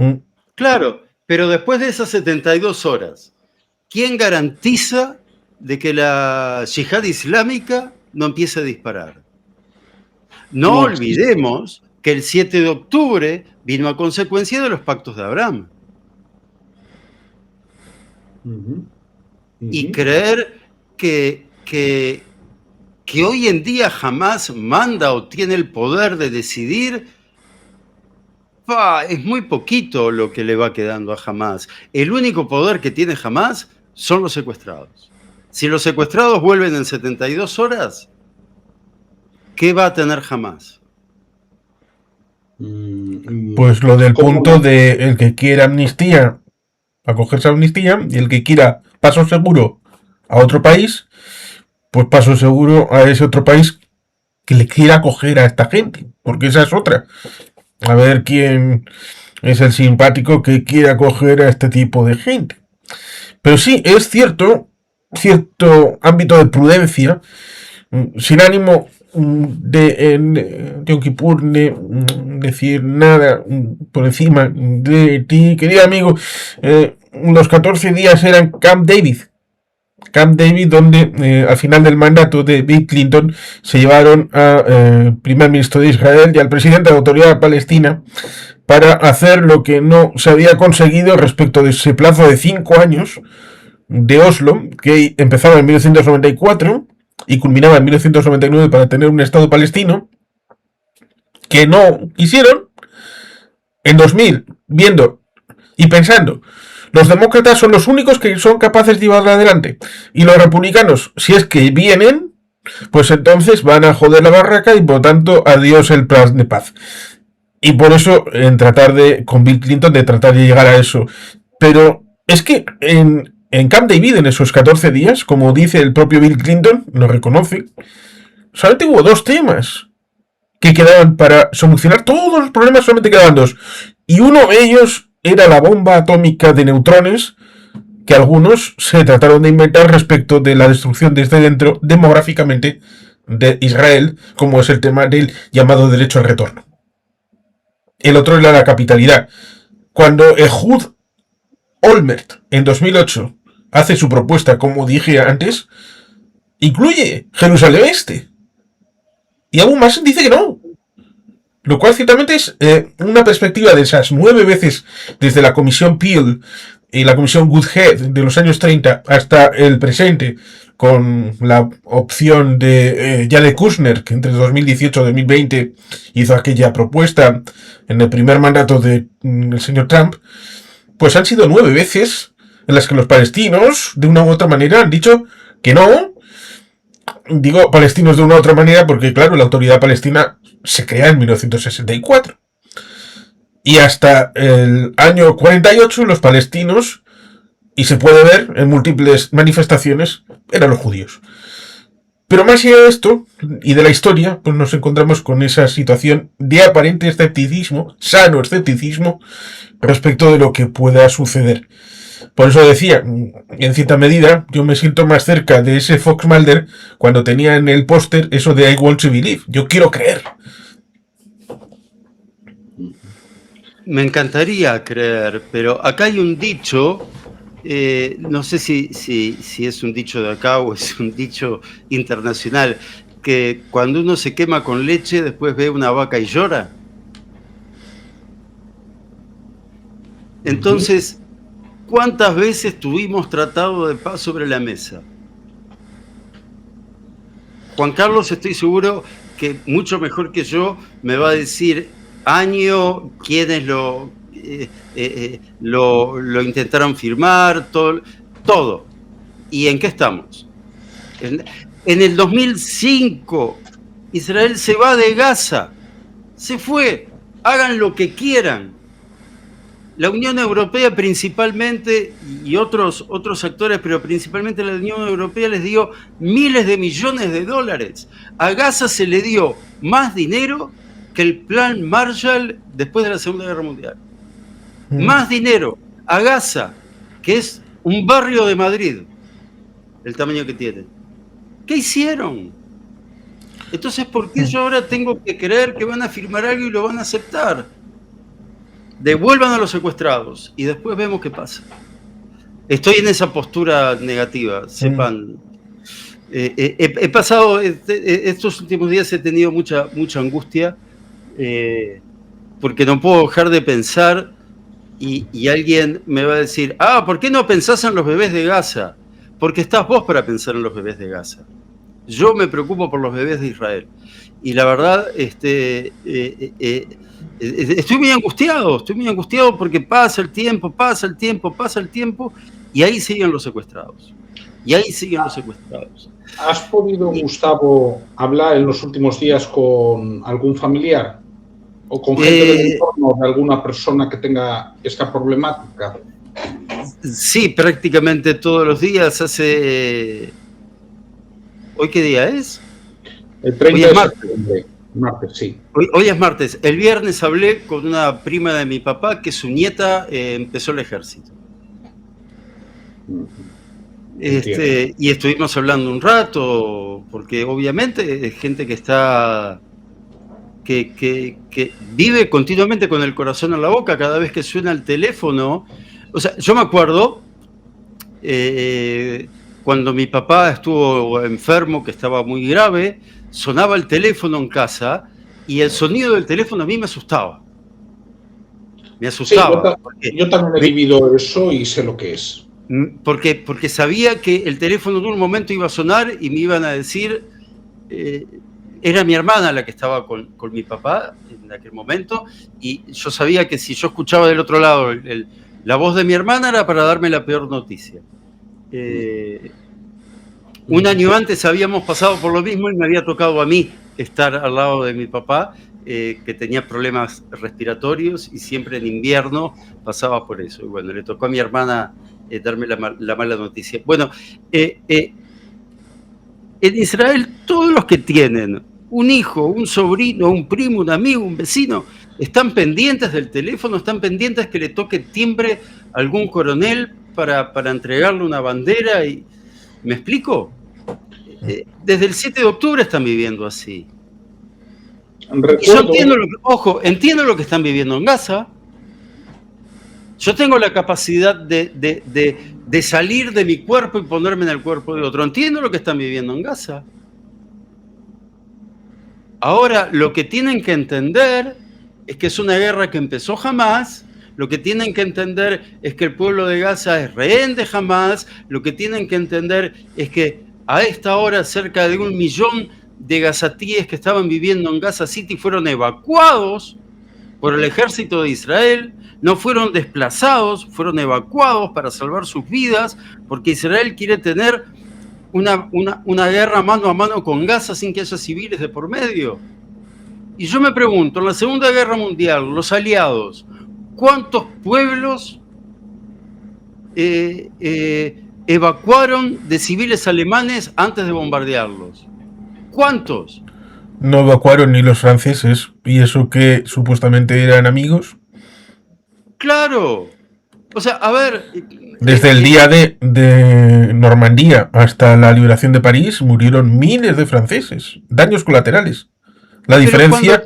Claro, pero después de esas 72 horas, ¿quién garantiza de que la yihad islámica no empiece a disparar? No olvidemos que el 7 de octubre vino a consecuencia de los pactos de Abraham. Y creer que hoy en día Hamás manda o tiene el poder de decidir, es muy poquito lo que le va quedando a Hamás. El único poder que tiene Hamás son los secuestrados. Si los secuestrados vuelven en 72 horas, ¿qué va a tener Hamás? Pues lo del punto de el que quiera amnistía, acogerse a amnistía, y el que quiera paso seguro a otro país, pues paso seguro a ese otro país que le quiera acoger a esta gente, porque esa es otra. A ver quién es el simpático que quiere acoger a este tipo de gente. Pero sí, es cierto ámbito de prudencia, sin ánimo de Yom Kippur de decir nada por encima de ti, querido amigo. Los 14 días eran Camp David, donde al final del mandato de Bill Clinton se llevaron al primer ministro de Israel y al presidente de la Autoridad Palestina para hacer lo que no se había conseguido respecto de ese plazo de 5 años de Oslo, que empezaba en 1994 y culminaba en 1999 para tener un Estado palestino, que no quisieron. En 2000, viendo y pensando, los demócratas son los únicos que son capaces de llevarla adelante, y los republicanos, si es que vienen, pues entonces van a joder la barraca y por tanto adiós el plan de paz. Y por eso con Bill Clinton, de tratar de llegar a eso. Pero es que en Camp David, en esos 14 días, como dice el propio Bill Clinton, lo reconoce, solamente hubo 2 temas que quedaban para solucionar todos los problemas, solamente quedaban 2. Y uno de ellos era la bomba atómica de neutrones, que algunos se trataron de inventar respecto de la destrucción desde dentro, demográficamente, de Israel, como es el tema del llamado derecho al retorno. El otro era la capitalidad. Cuando Ehud Olmert, en 2008, hace su propuesta, como dije antes, incluye Jerusalén Este. Y aún más dice que no. Lo cual ciertamente es una perspectiva de esas 9 veces desde la comisión Peel y la comisión Woodhead de los años 30 hasta el presente, con la opción de Jared Kushner, que entre 2018 y 2020 hizo aquella propuesta en el primer mandato del señor Trump, pues han sido 9 veces en las que los palestinos, de una u otra manera, han dicho que no. Digo palestinos de una u otra manera porque, claro, la autoridad palestina se crea en 1964. Y hasta el año 48 los palestinos, y se puede ver en múltiples manifestaciones, eran los judíos. Pero más allá de esto, y de la historia, pues nos encontramos con esa situación de aparente escepticismo, sano escepticismo, respecto de lo que pueda suceder. Por eso decía, en cierta medida, yo me siento más cerca de ese Fox Mulder cuando tenía en el póster eso de I want to believe. Yo quiero creer. Me encantaría creer, pero acá hay un dicho, no sé si es un dicho de acá o es un dicho internacional, que cuando uno se quema con leche, después ve una vaca y llora. Entonces, ¿cuántas veces tuvimos tratado de paz sobre la mesa? Juan Carlos, estoy seguro que mucho mejor que yo me va a decir año, quiénes lo intentaron firmar, todo. ¿Y en qué estamos? En el 2005, Israel se va de Gaza. Se fue. Hagan lo que quieran. La Unión Europea principalmente, y otros actores, pero principalmente la Unión Europea, les dio miles de millones de dólares. A Gaza se le dio más dinero que el plan Marshall después de la Segunda Guerra Mundial. Más dinero a Gaza, que es un barrio de Madrid, el tamaño que tiene. ¿Qué hicieron? Entonces, ¿por qué yo ahora tengo que creer que van a firmar algo y lo van a aceptar? Devuelvan a los secuestrados y después vemos qué pasa. Estoy en esa postura negativa, sepan. He pasado, estos últimos días he tenido mucha angustia, porque no puedo dejar de pensar, y alguien me va a decir, ¿por qué no pensás en los bebés de Gaza? Porque estás vos para pensar en los bebés de Gaza. Yo me preocupo por los bebés de Israel. Y la verdad, estoy muy angustiado porque pasa el tiempo, y ahí siguen los secuestrados. ¿Has podido, Gustavo, hablar en los últimos días con algún familiar o con gente del entorno de alguna persona que tenga esta problemática? Sí, prácticamente todos los días. ¿Hoy qué día es? El 30 de septiembre. Martes, sí. Hoy es martes. El viernes hablé con una prima de mi papá que su nieta empezó el ejército. Y estuvimos hablando un rato, porque obviamente es gente que está que vive continuamente con el corazón en la boca cada vez que suena el teléfono. O sea, yo me acuerdo cuando mi papá estuvo enfermo, que estaba muy grave, sonaba el teléfono en casa y el sonido del teléfono a mí me asustaba. Sí, yo también he vivido eso y sé lo que es. Porque sabía que el teléfono en un momento iba a sonar y me iban a decir, era mi hermana la que estaba con mi papá en aquel momento, y yo sabía que si yo escuchaba del otro lado la voz de mi hermana era para darme la peor noticia. Un año antes habíamos pasado por lo mismo y me había tocado a mí estar al lado de mi papá, que tenía problemas respiratorios y siempre en invierno pasaba por eso. Y bueno, le tocó a mi hermana darme la mala noticia. Bueno, en Israel todos los que tienen un hijo, un sobrino, un primo, un amigo, un vecino, están pendientes del teléfono, están pendientes que le toque timbre a algún coronel para entregarle una bandera. ¿Me explico? Desde el 7 de octubre están viviendo así. Yo entiendo lo que están viviendo en Gaza. Yo tengo la capacidad de salir de mi cuerpo y ponerme en el cuerpo de otro. Entiendo lo que están viviendo en Gaza. Ahora, lo que tienen que entender es que es una guerra que empezó Hamás. Lo que tienen que entender es que el pueblo de Gaza es rehén de Hamás. Lo que tienen que entender es que a esta hora cerca de 1 millón de gazatíes que estaban viviendo en Gaza City fueron evacuados por el ejército de Israel. No fueron desplazados, fueron evacuados para salvar sus vidas, porque Israel quiere tener una guerra mano a mano con Gaza sin que haya civiles de por medio. Y yo me pregunto, en la Segunda Guerra Mundial, los aliados, ¿cuántos pueblos evacuaron de civiles alemanes antes de bombardearlos? ¿Cuántos? No evacuaron ni los franceses, y eso que supuestamente eran amigos. Claro. O sea, a ver... Desde el día de Normandía hasta la liberación de París murieron miles de franceses. Daños colaterales. La diferencia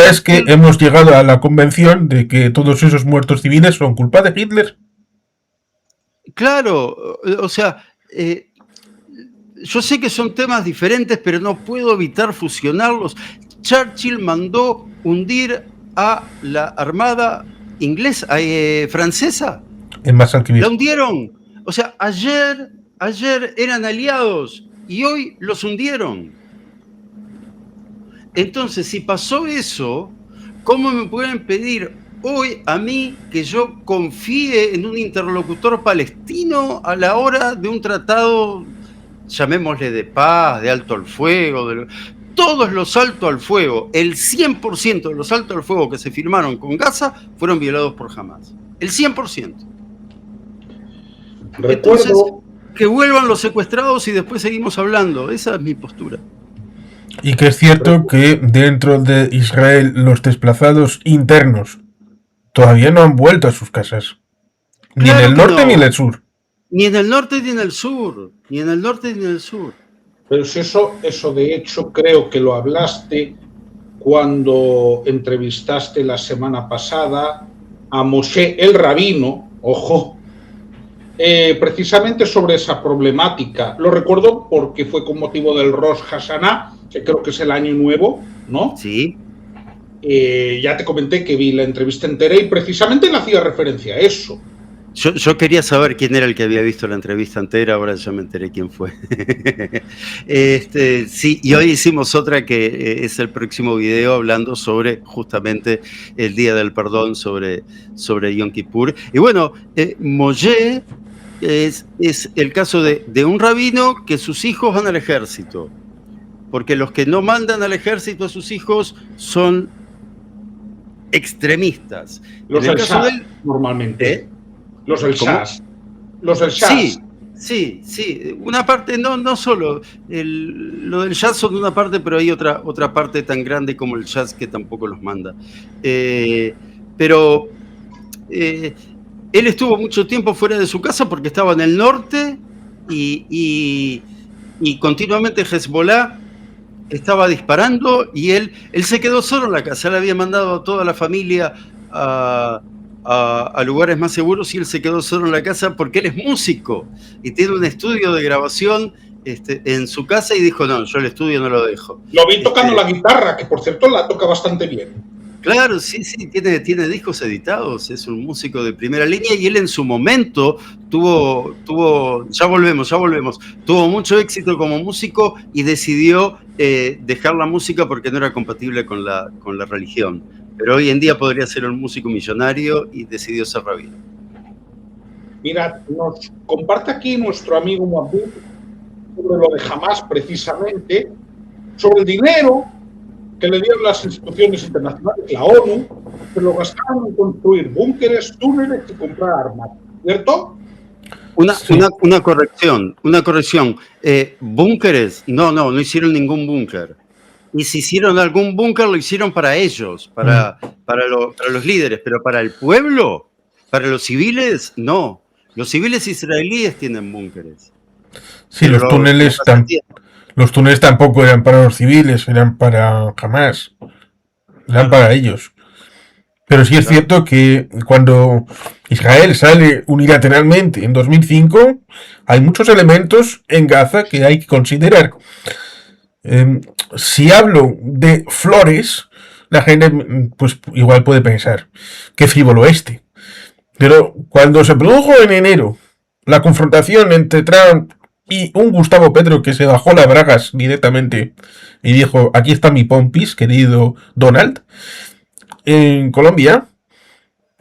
es que hemos llegado a la convención de que todos esos muertos civiles son culpa de Hitler. Claro, o sea, yo sé que son temas diferentes, pero no puedo evitar fusionarlos. Churchill mandó hundir a la armada inglesa, francesa. En Massachusetts. La hundieron. O sea, ayer eran aliados y hoy los hundieron. Entonces, si pasó eso, ¿cómo me pueden pedir hoy a mí que yo confíe en un interlocutor palestino a la hora de un tratado, llamémosle de paz, de alto el fuego? todos los saltos al fuego, el 100% de los saltos al fuego que se firmaron con Gaza fueron violados por Hamás. El 100%. Recuerdo... Entonces, que vuelvan los secuestrados y después seguimos hablando. Esa es mi postura. Y que es cierto que dentro de Israel los desplazados internos todavía no han vuelto a sus casas. Ni Claro en el norte no. ni en el sur. Ni en el norte ni en el sur. Ni en el norte ni en el sur. Pero eso de hecho creo que lo hablaste cuando entrevistaste la semana pasada a Moshe el Rabino, ojo, precisamente sobre esa problemática. Lo recuerdo porque fue con motivo del Rosh Hashanah, que creo que es el año nuevo, ¿no? Sí. Ya te comenté que vi la entrevista entera y precisamente le hacía referencia a eso. Yo quería saber quién era el que había visto la entrevista entera, ahora ya me enteré quién fue. Sí, y hoy hicimos otra que es el próximo video hablando sobre justamente el Día del Perdón, sobre Yom Kippur. Y bueno, Moshe es el caso de un rabino que sus hijos van al ejército, porque los que no mandan al ejército a sus hijos son extremistas. Los en el del caso Shas, de él, normalmente. Los del ¿cómo? Shas. Los del Shas. Sí. Una parte, no solo. Lo del jazz son una parte, pero hay otra parte tan grande como el jazz que tampoco los manda. Pero él estuvo mucho tiempo fuera de su casa porque estaba en el norte y continuamente Hezbollah estaba disparando y él se quedó solo en la casa. Él había mandado a toda la familia a lugares más seguros y él se quedó solo en la casa porque él es músico y tiene un estudio de grabación en su casa y dijo, no, yo el estudio no lo dejo. Lo vi tocando la guitarra, que por cierto la toca bastante bien. Claro, sí, tiene discos editados, es un músico de primera línea y él en su momento tuvo ya volvemos, tuvo mucho éxito como músico y decidió dejar la música porque no era compatible con la religión. Pero hoy en día podría ser un músico millonario y decidió ser rabino. Mira, nos comparte aquí nuestro amigo Moabud sobre lo de Hamás precisamente, sobre el dinero que le dieron las instituciones internacionales, la ONU, que lo gastaron en construir búnkeres, túneles y comprar armas, ¿cierto? Una corrección. Búnkeres, no hicieron ningún búnker. Y si hicieron algún búnker, lo hicieron para ellos, para los líderes, pero para el pueblo, para los civiles, no. Los civiles israelíes tienen búnkeres. Sí, los túneles tampoco eran para los civiles, eran para Hamás. Eran para ellos. Pero sí es cierto que cuando Israel sale unilateralmente en 2005, hay muchos elementos en Gaza que hay que considerar. Si hablo de flores, la gente pues igual puede pensar qué frívolo este. Pero cuando se produjo en enero la confrontación entre Trump y un Gustavo Petro que se bajó las bragas directamente y dijo, aquí está mi pompis, querido Donald, en Colombia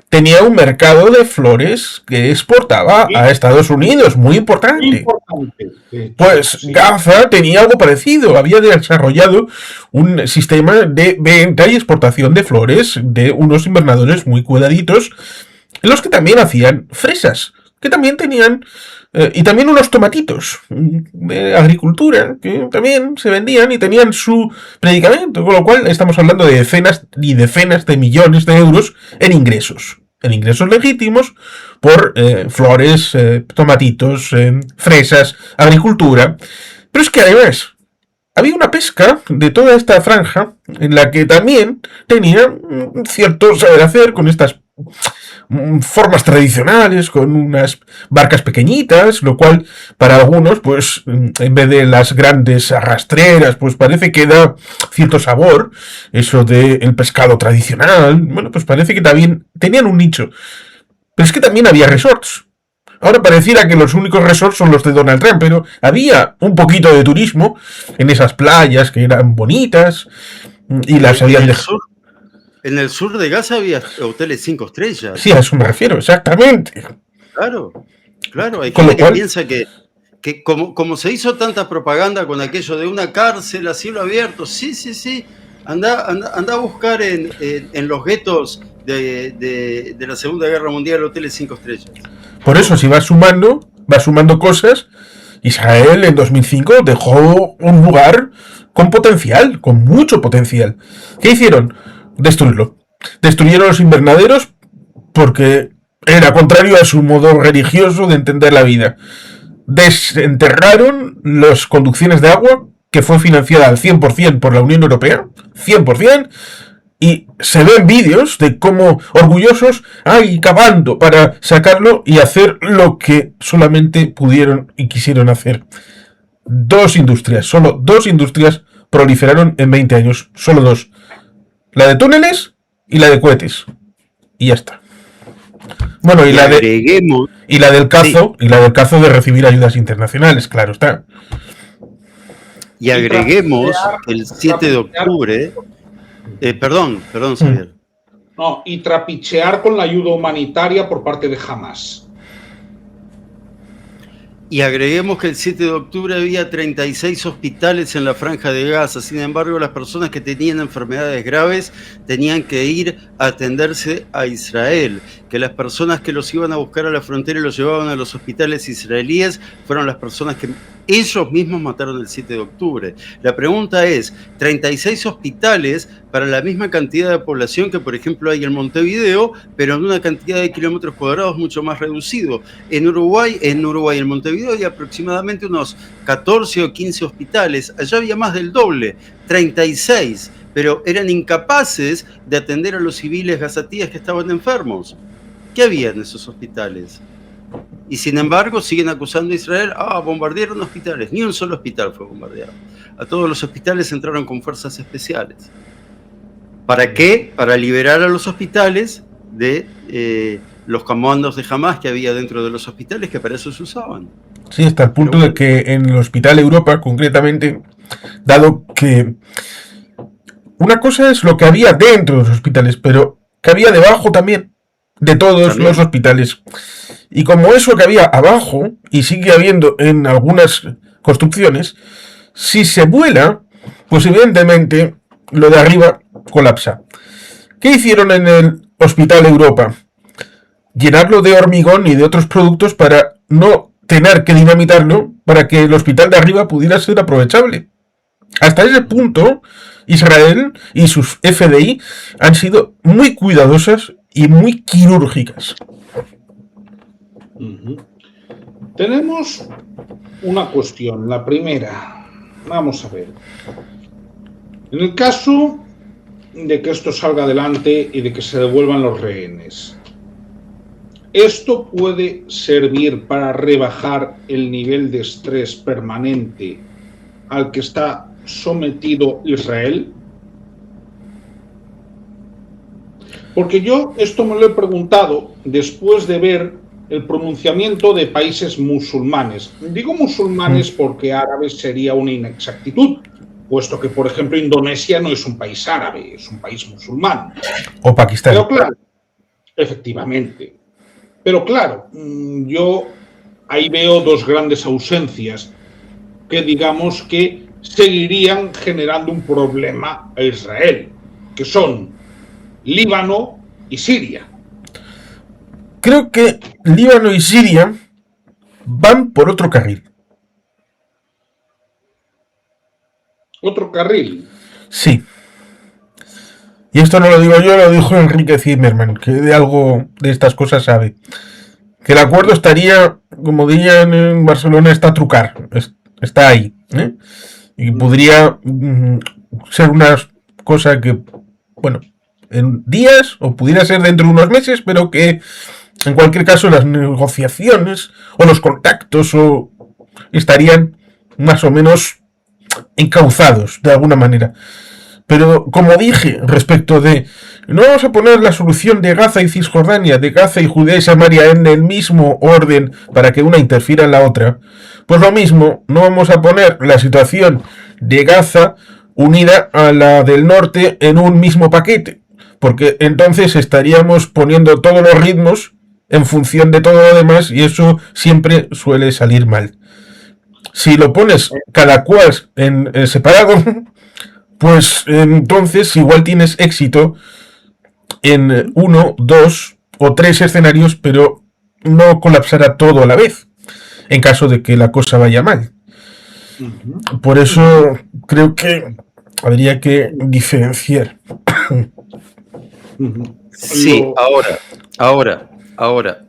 tenía un mercado de flores que exportaba a Estados Unidos, muy importante. Pues Gaza tenía algo parecido, había desarrollado un sistema de venta y exportación de flores de unos invernadores muy cuidaditos, en los que también hacían fresas, que también tenían, y también unos tomatitos de agricultura, que también se vendían y tenían su predicamento, con lo cual estamos hablando de decenas y decenas de millones de euros en ingresos legítimos por flores, tomatitos, fresas, agricultura. Pero es que además había una pesca de toda esta franja en la que también tenía cierto saber hacer con estas formas tradicionales, con unas barcas pequeñitas, lo cual para algunos, pues en vez de las grandes arrastreras, pues parece que da cierto sabor, eso del pescado tradicional. Bueno, pues parece que también tenían un nicho. Pero es que también había resorts. Ahora pareciera que los únicos resorts son los de Donald Trump, pero había un poquito de turismo en esas playas que eran bonitas y las habían dejado. En el sur de Gaza había hoteles 5 estrellas. Sí, a eso me refiero, exactamente. Claro. Hay gente que piensa que que como se hizo tanta propaganda con aquello de una cárcel a cielo abierto, sí, anda a buscar en los guetos de la Segunda Guerra Mundial hoteles 5 estrellas. Por eso, si vas sumando cosas, Israel en 2005 dejó un lugar con potencial, con mucho potencial. ¿Qué hicieron? Destruirlo. Destruyeron los invernaderos porque era contrario a su modo religioso de entender la vida. Desenterraron las conducciones de agua, que fue financiada al 100% por la Unión Europea, 100%, y se ven vídeos de cómo orgullosos cavando para sacarlo y hacer lo que solamente pudieron y quisieron hacer. Solo dos industrias proliferaron en 20 años, solo dos. La de túneles y la de cohetes. Y ya está. Bueno, y la del cazo, sí. Y la del cazo de recibir ayudas internacionales, claro está. Y agreguemos que el 7 de octubre... Perdón, Xavier. No, y trapichear con la ayuda humanitaria por parte de Hamas. Y agreguemos que el 7 de octubre había 36 hospitales en la Franja de Gaza. Sin embargo, las personas que tenían enfermedades graves tenían que ir a atenderse a Israel. Que las personas que los iban a buscar a la frontera y los llevaban a los hospitales israelíes fueron las personas que ellos mismos mataron el 7 de octubre. La pregunta es, 36 hospitales para la misma cantidad de población que, por ejemplo, hay en Montevideo, pero en una cantidad de kilómetros cuadrados mucho más reducido. En Uruguay, en Montevideo, hay aproximadamente unos 14 o 15 hospitales. Allá había más del doble, 36, pero eran incapaces de atender a los civiles gazatíes que estaban enfermos. ¿Qué había en esos hospitales? Y sin embargo siguen acusando a Israel, bombardearon hospitales. Ni un solo hospital fue bombardeado. A todos los hospitales entraron con fuerzas especiales. ¿Para qué? Para liberar a los hospitales de los comandos de Hamas que había dentro de los hospitales, que para eso se usaban. Sí, hasta el punto de que en el Hospital Europa, concretamente, dado que una cosa es lo que había dentro de los hospitales, pero que había debajo también de todos los hospitales. Y como eso que había abajo, y sigue habiendo en algunas construcciones, si se vuela, pues evidentemente lo de arriba colapsa. ¿Qué hicieron en el Hospital Europa? Llenarlo de hormigón y de otros productos para no tener que dinamitarlo, para que el hospital de arriba pudiera ser aprovechable. Hasta ese punto, Israel y sus FDI han sido muy cuidadosas y muy quirúrgicas. Tenemos una cuestión, la primera. Vamos a ver. En el caso de que esto salga adelante y de que se devuelvan los rehenes, ¿esto puede servir para rebajar el nivel de estrés permanente al que está sometido Israel? Porque yo esto me lo he preguntado después de ver el pronunciamiento de países musulmanes. Digo musulmanes porque árabes sería una inexactitud, puesto que, por ejemplo, Indonesia no es un país árabe, es un país musulmán. O Pakistán. Pero claro, efectivamente. Pero claro, yo ahí veo dos grandes ausencias que digamos que seguirían generando un problema a Israel, que son Líbano y Siria. Creo que Líbano y Siria van por otro carril. ¿Otro carril? Sí. Y esto no lo digo yo, lo dijo Enrique Zimmerman, que de algo de estas cosas sabe. Que el acuerdo estaría, como dirían en Barcelona, está a trucar. Está ahí. Y podría ser una cosa que, bueno, en días, o pudiera ser dentro de unos meses, pero que en cualquier caso las negociaciones o los contactos estarían más o menos encauzados de alguna manera. Pero como dije respecto de no vamos a poner la solución de Gaza y Cisjordania, de Gaza y Judea y Samaria en el mismo orden para que una interfiera en la otra, pues lo mismo, no vamos a poner la situación de Gaza unida a la del norte en un mismo paquete, porque entonces estaríamos poniendo todos los ritmos en función de todo lo demás y eso siempre suele salir mal. Si lo pones cada cual en separado, pues entonces igual tienes éxito en 1, 2 o 3 escenarios, pero no colapsará todo a la vez, en caso de que la cosa vaya mal. Por eso creo que habría que diferenciar. Sí, ahora.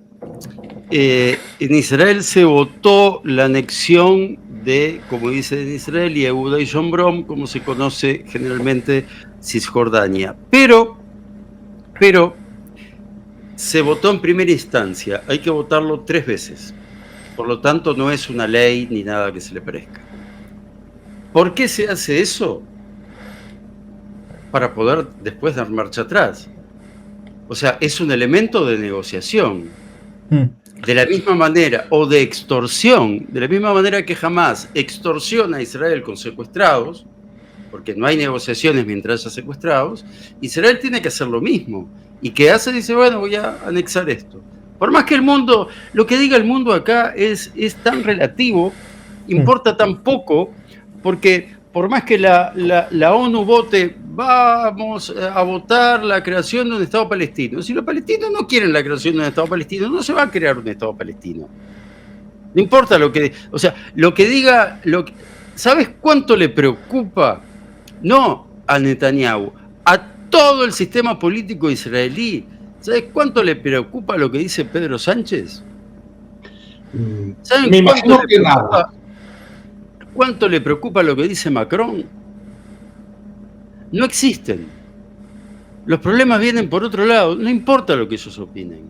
En Israel se votó la anexión de, como dice en Israel, Yehuda y Shomron, como se conoce generalmente Cisjordania. Pero se votó en primera instancia, hay que votarlo 3 veces. Por lo tanto, no es una ley ni nada que se le parezca. ¿Por qué se hace eso? Para poder después dar marcha atrás. O sea, es un elemento de negociación. De la misma manera, o de extorsión, de la misma manera que Hamás extorsiona a Israel con secuestrados, porque no hay negociaciones mientras haya secuestrados, Israel tiene que hacer lo mismo. ¿Y qué hace? Dice, bueno, voy a anexar esto. Por más que el mundo, lo que diga el mundo acá es tan relativo, importa tan poco, porque por más que la ONU vote, vamos a votar la creación de un Estado palestino. Si los palestinos no quieren la creación de un Estado palestino, no se va a crear un Estado palestino. No importa lo que... O sea, lo que diga... ¿Sabes cuánto le preocupa? No a Netanyahu, a todo el sistema político israelí. ¿Sabes cuánto le preocupa lo que dice Pedro Sánchez? Me imagino que nada. ¿Cuánto le preocupa lo que dice Macron? No existen. Los problemas vienen por otro lado. No importa lo que ellos opinen.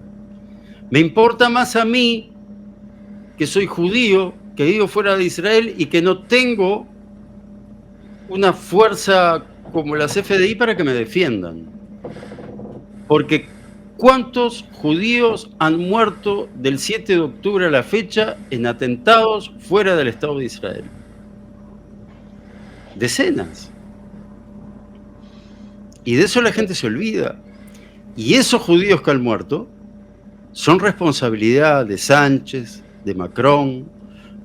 Me importa más a mí, que soy judío, que vivo fuera de Israel y que no tengo una fuerza como la CFDI para que me defiendan. Porque ¿cuántos judíos han muerto del 7 de octubre a la fecha en atentados fuera del Estado de Israel? Decenas. Y de eso la gente se olvida. Y esos judíos que han muerto son responsabilidad de Sánchez, de Macron,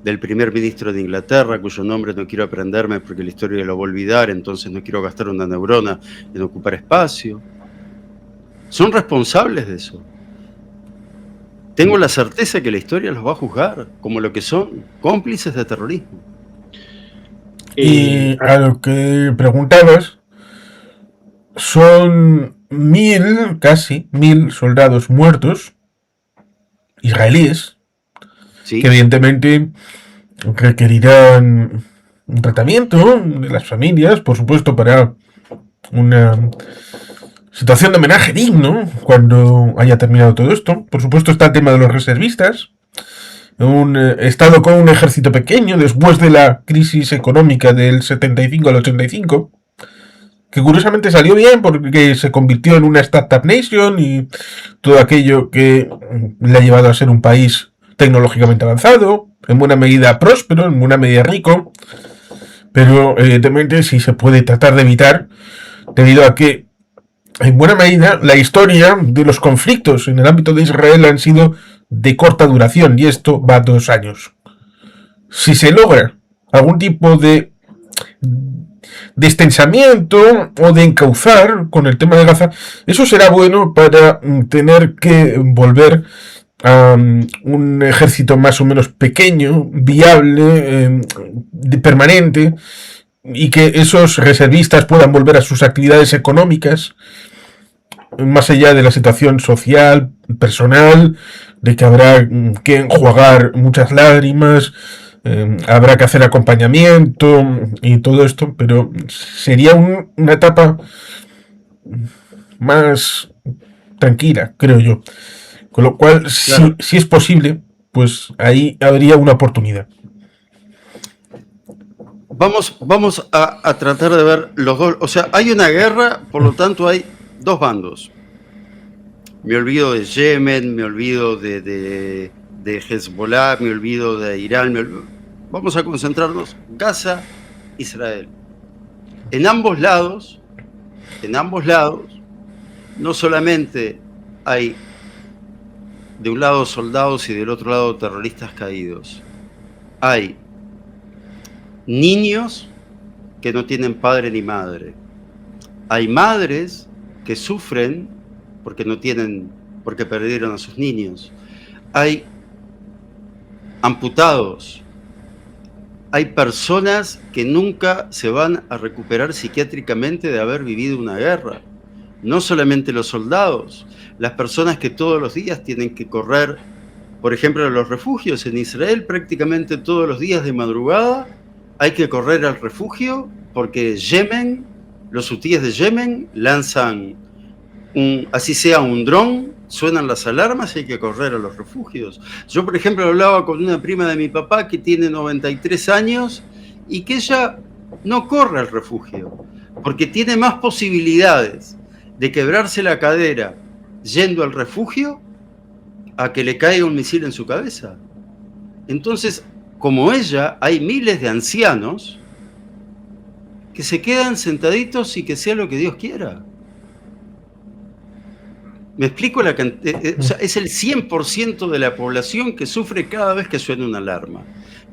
del primer ministro de Inglaterra, cuyo nombre no quiero aprenderme porque la historia lo va a olvidar, entonces no quiero gastar una neurona en ocupar espacio. Son responsables de eso. Tengo la certeza que la historia los va a juzgar como lo que son, cómplices de terrorismo. Y a lo que preguntabas, son casi 1000 soldados muertos, israelíes, ¿Sí? que evidentemente requerirán un tratamiento de las familias, por supuesto, para una situación de homenaje digno cuando haya terminado todo esto. Por supuesto está el tema de los reservistas, un estado con un ejército pequeño después de la crisis económica del 75 al 85, que curiosamente salió bien porque se convirtió en una startup nation y todo aquello que le ha llevado a ser un país tecnológicamente avanzado, en buena medida próspero, en buena medida rico, pero evidentemente sí se puede tratar de evitar debido a que en buena medida la historia de los conflictos en el ámbito de Israel han sido de corta duración y esto va 2 años. Si se logra algún tipo de destensamiento o de encauzar con el tema de Gaza, eso será bueno para tener que volver a un ejército más o menos pequeño, viable, permanente, y que esos reservistas puedan volver a sus actividades económicas, más allá de la situación social, personal, de que habrá que enjuagar muchas lágrimas, habrá que hacer acompañamiento y todo esto, pero sería una etapa más tranquila, creo yo. Con lo cual, claro, si es posible, pues ahí habría una oportunidad. Vamos a tratar de ver los dos. O sea, hay una guerra, por lo tanto hay dos bandos. Me olvido de Yemen, me olvido de Hezbollah, me olvido de Irán. Vamos a concentrarnos. Gaza, Israel. En ambos lados, no solamente hay de un lado soldados y del otro lado terroristas caídos. Hay niños que no tienen padre ni madre. Hay madres que sufren porque perdieron a sus niños. Hay amputados. Hay personas que nunca se van a recuperar psiquiátricamente de haber vivido una guerra. No solamente los soldados, las personas que todos los días tienen que correr, por ejemplo, a los refugios en Israel, prácticamente todos los días de madrugada hay que correr al refugio porque Yemen, los hutíes de Yemen lanzan así sea un dron, suenan las alarmas y hay que correr a los refugios. Yo, por ejemplo, hablaba con una prima de mi papá que tiene 93 años y que ella no corre al refugio porque tiene más posibilidades de quebrarse la cadera yendo al refugio a que le caiga un misil en su cabeza. Entonces, como ella, hay miles de ancianos que se quedan sentaditos y que sea lo que Dios quiera. Me explico, o sea, es el 100% de la población que sufre cada vez que suena una alarma.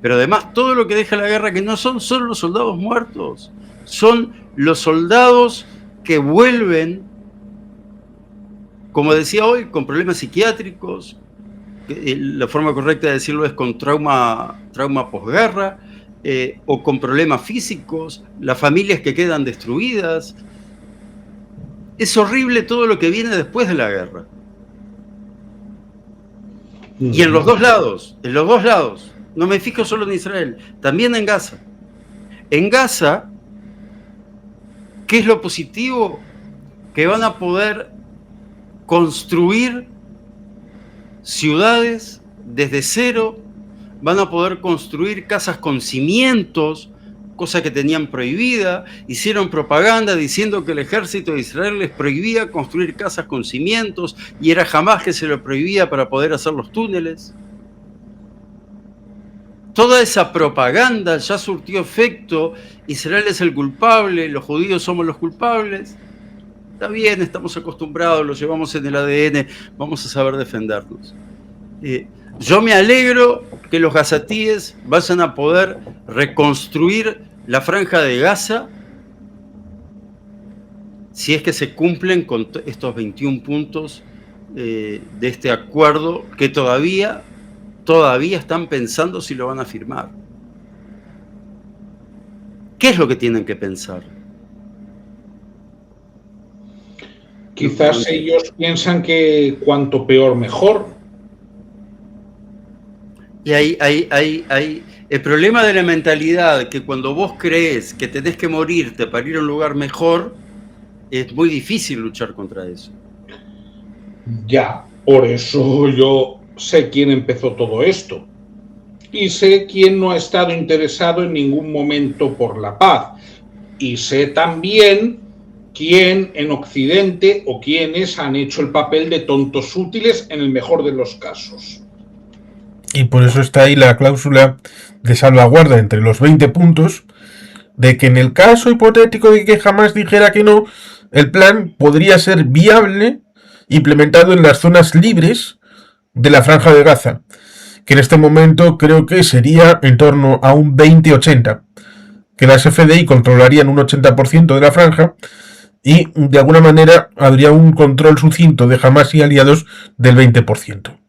Pero además, todo lo que deja la guerra, que no son solo los soldados muertos, son los soldados que vuelven, como decía hoy, con problemas psiquiátricos. La forma correcta de decirlo es con trauma posguerra, o con problemas físicos, las familias que quedan destruidas. Es horrible todo lo que viene después de la guerra. Y en los dos lados, no me fijo solo en Israel, también en Gaza. En Gaza, ¿qué es lo positivo? Que van a poder construir ciudades desde cero, van a poder construir casas con cimientos, cosa que tenían prohibida. Hicieron propaganda diciendo que el ejército de Israel les prohibía construir casas con cimientos y era Hamás que se lo prohibía para poder hacer los túneles. Toda esa propaganda ya surtió efecto. Israel es el culpable, los judíos somos los culpables. Está bien, estamos acostumbrados, lo llevamos en el ADN, vamos a saber defendernos. Yo me alegro que los gazatíes vayan a poder reconstruir la franja de Gaza si es que se cumplen con estos 21 puntos de este acuerdo que todavía están pensando si lo van a firmar. ¿Qué es lo que tienen que pensar? Quizás ellos piensan que cuanto peor mejor. Y hay el problema de la mentalidad, que cuando vos crees que tenés que morirte para ir a un lugar mejor, es muy difícil luchar contra eso. Ya, por eso yo sé quién empezó todo esto. Y sé quién no ha estado interesado en ningún momento por la paz. Y sé también quién en Occidente o quiénes han hecho el papel de tontos útiles en el mejor de los casos. Y por eso está ahí la cláusula de salvaguarda entre los 20 puntos, de que en el caso hipotético de que Hamás dijera que no, el plan podría ser viable, implementado en las zonas libres de la Franja de Gaza, que en este momento creo que sería en torno a un 20-80, que las FDI controlarían un 80% de la franja y de alguna manera habría un control sucinto de Hamás y aliados del 20%.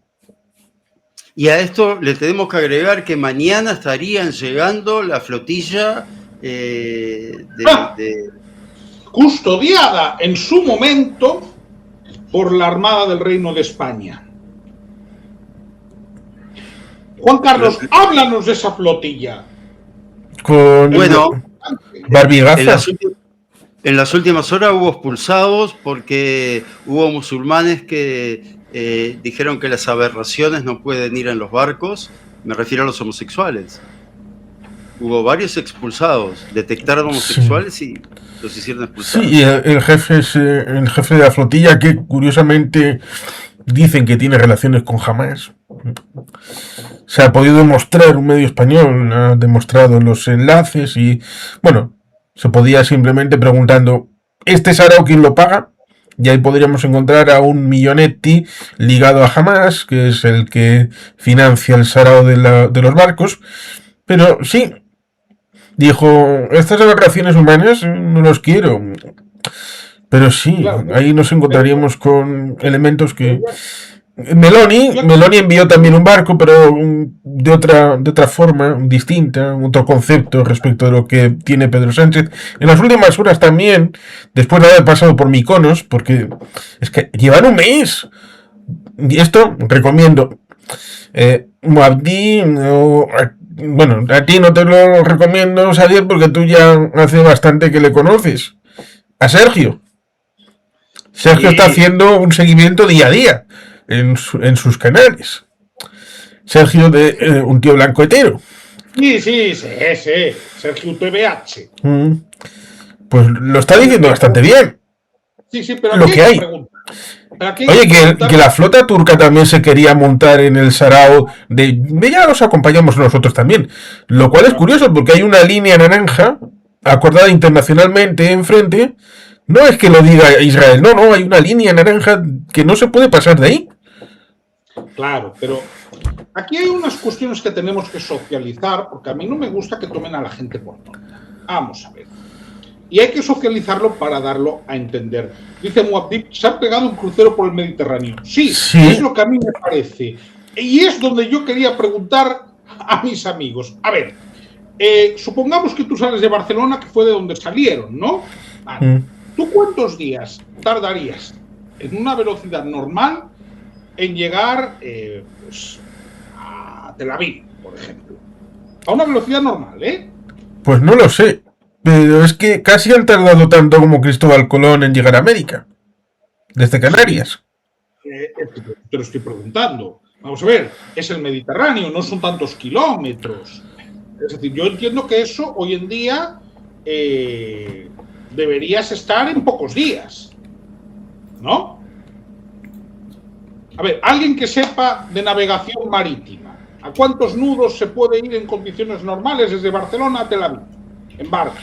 Y a esto le tenemos que agregar que mañana estarían llegando la flotilla custodiada en su momento por la Armada del Reino de España. Juan Carlos, háblanos de esa flotilla. Bueno, Barbigazas. En las últimas horas hubo expulsados porque hubo musulmanes que dijeron que las aberraciones no pueden ir en los barcos. Me refiero a los homosexuales. Hubo varios expulsados, detectaron homosexuales y los hicieron expulsar. Sí, el jefe de la flotilla, que curiosamente dicen que tiene relaciones con Hamás. Se ha podido demostrar, un medio español ha demostrado los enlaces y, bueno, se podía simplemente preguntando, ¿este sarao quién lo paga? Y ahí podríamos encontrar a un millonetti ligado a Hamás, que es el que financia el sarao de los barcos. Pero sí, dijo, estas aberraciones humanas no los quiero. Pero sí, Claro, ahí nos encontraríamos pero con elementos que... ya- Meloni envió también un barco, pero de otra forma, distinta, otro concepto respecto de lo que tiene Pedro Sánchez. En las últimas horas también, después de haber pasado por Mykonos, porque es que llevan un mes. Y esto recomiendo. Muad'Dib, bueno, a ti no te lo recomiendo, Xavier, porque tú ya hace bastante que le conoces. A Sergio. Sergio está sí, haciendo un seguimiento día a día en sus canales. Sergio de un tío blanco hetero. sí, Sergio TVH. Pues lo está diciendo bastante bien. Sí, pero Lo aquí hay que que hay. preguntar. Pero aquí hay Oye, que preguntar. que la flota turca también se quería montar en el Sarao de ya los acompañamos nosotros también. Lo cual es curioso porque hay una línea naranja acordada internacionalmente enfrente. No es que lo diga Israel, no, hay una línea naranja que no se puede pasar de ahí. Claro, pero aquí hay unas cuestiones que tenemos que socializar, porque a mí no me gusta que tomen a la gente por tonta. Vamos a ver. Y hay que socializarlo para darlo a entender. Dice Muad'Dib, se ha pegado un crucero por el Mediterráneo. Sí, es lo que a mí me parece. Y es donde yo quería preguntar a mis amigos. A ver, supongamos que tú sales de Barcelona, que fue de donde salieron, ¿no? Vale. ¿Tú cuántos días tardarías en una velocidad normal en llegar pues, a Tel Aviv, por ejemplo? A una velocidad normal, ¿eh? Pues no lo sé. Pero es que casi han tardado tanto como Cristóbal Colón en llegar a América. Desde Canarias. Te lo estoy preguntando. Vamos a ver, es el Mediterráneo, no son tantos kilómetros. Es decir, yo entiendo que eso hoy en día deberías estar en pocos días, ¿no? A ver, alguien que sepa de navegación marítima, ¿a cuántos nudos se puede ir en condiciones normales desde Barcelona a Tel Aviv? En barco.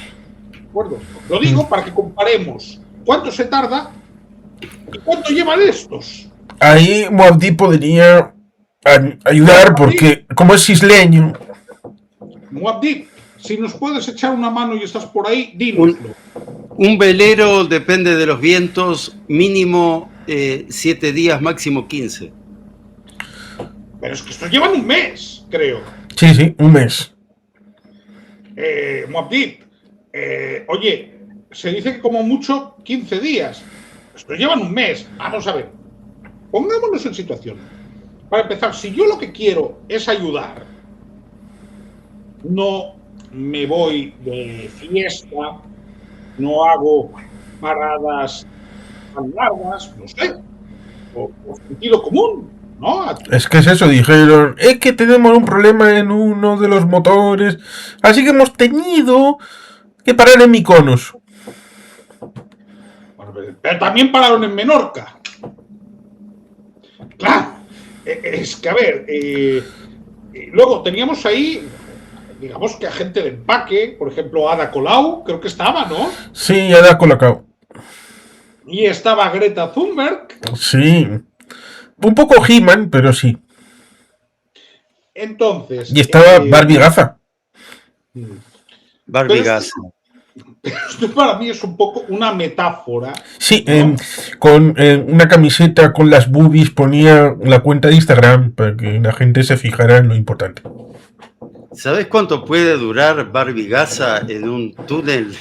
¿De acuerdo? Lo digo para que comparemos cuánto se tarda y cuánto llevan estos. Ahí Muad'Dib podría ayudar porque, como es isleño. Muad'Dib, si nos puedes echar una mano y estás por ahí, dínoslo. Un velero depende de los vientos, mínimo 7 días, máximo 15. Pero es que estos llevan un mes, creo. Sí, un mes. Muad'Dib, oye, se dice que como mucho 15 días. Estos llevan un mes. Vamos a ver. Pongámonos en situación. Para empezar, si yo lo que quiero es ayudar, no me voy de fiesta, no hago paradas tan largas, no sé, o sentido común, ¿no? Es que es eso, dijeron, es que tenemos un problema en uno de los motores, así que hemos tenido que parar en Mykonos. Bueno, pero también pararon en Menorca. Claro, es que a ver, luego teníamos ahí, digamos que agente de empaque, por ejemplo, Ada Colau, creo que estaba, ¿no? Sí, ya da colocado. Y estaba Greta Thunberg. Sí. Un poco He-Man, pero sí. Entonces. Y estaba Barbie Gaza. Barbie Gaza. Esto para mí es un poco una metáfora. Sí, ¿no? Con una camiseta con las boobies ponía la cuenta de Instagram para que la gente se fijara en lo importante. ¿Sabes cuánto puede durar Barbie Gaza en un túnel?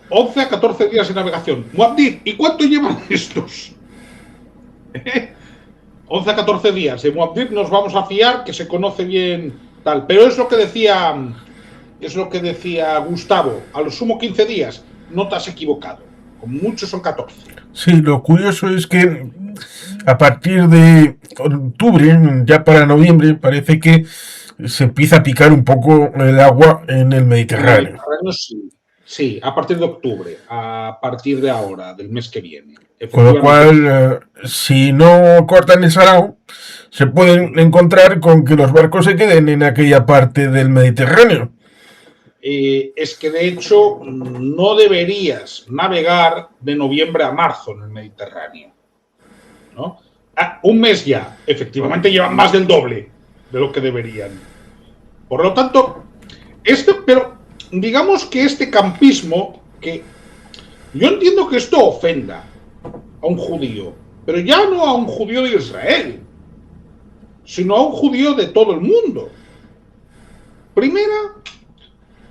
11 a 14 días de navegación. Muad'Dib, ¿y cuánto llevan estos? 11 a 14 días. De Muad'Dib nos vamos a fiar, que se conoce bien tal. Pero es lo que decía Gustavo. A lo sumo 15 días. No te has equivocado. Con muchos son 14. Sí, lo curioso es que a partir de octubre, ya para noviembre, parece que se empieza a picar un poco el agua en el Mediterráneo. Sí, a partir de octubre, a partir de ahora, del mes que viene. Con lo cual, si no cortan el Sarao, se pueden encontrar con que los barcos se queden en aquella parte del Mediterráneo. Es que de hecho no deberías navegar de noviembre a marzo en el Mediterráneo, ¿no? Un mes ya, efectivamente llevan más del doble, de lo que deberían. Por lo tanto, pero digamos que este campismo, que yo entiendo que esto ofenda a un judío, pero ya no a un judío de Israel, sino a un judío de todo el mundo. Primera,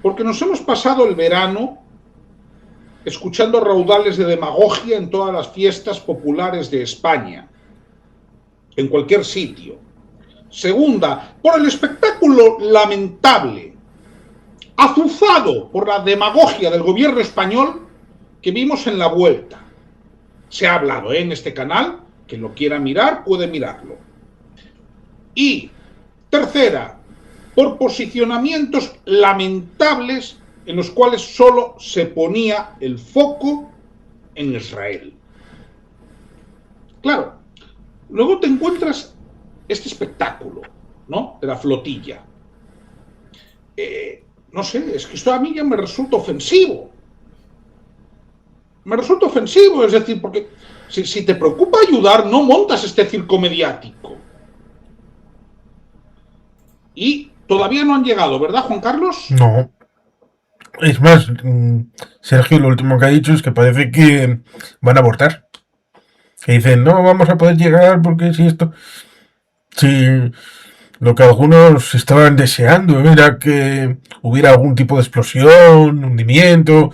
porque nos hemos pasado el verano escuchando raudales de demagogia en todas las fiestas populares de España, en cualquier sitio. Segunda, por el espectáculo lamentable, azuzado por la demagogia del gobierno español que vimos en la vuelta. Se ha hablado en este canal, quien lo quiera mirar puede mirarlo. Y tercera, por posicionamientos lamentables en los cuales solo se ponía el foco en Israel. Claro, luego te encuentras este espectáculo, ¿no?, de la flotilla. No sé, es que esto a mí ya me resulta ofensivo. Me resulta ofensivo, es decir, porque si te preocupa ayudar, no montas este circo mediático. Y todavía no han llegado, ¿verdad, Juan Carlos? No. Es más, Sergio lo último que ha dicho es que parece que van a abortar. Que dicen, no vamos a poder llegar porque si esto... Si lo que algunos estaban deseando era que hubiera algún tipo de explosión, hundimiento.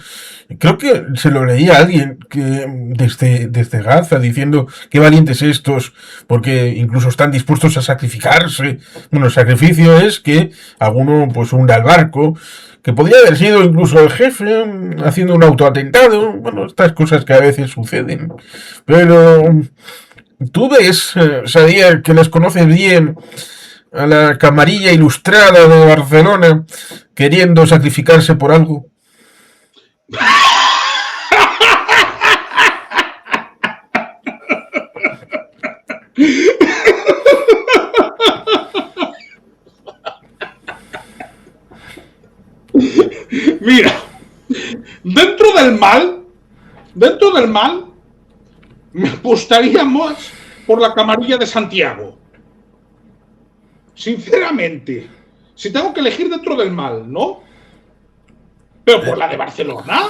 Creo que se lo leía a alguien que desde Gaza diciendo qué valientes estos, porque incluso están dispuestos a sacrificarse. Bueno, el sacrificio es que alguno pues hunda el barco, que podría haber sido incluso el jefe haciendo un autoatentado. Bueno, estas cosas que a veces suceden. Pero tú ves, Sadier, que les conoces bien, a la camarilla ilustrada de Barcelona queriendo sacrificarse por algo. Mira, dentro del mal, me apostaría más por la camarilla de Santiago. Sinceramente, si tengo que elegir dentro del mal, ¿no? Pero por la de Barcelona,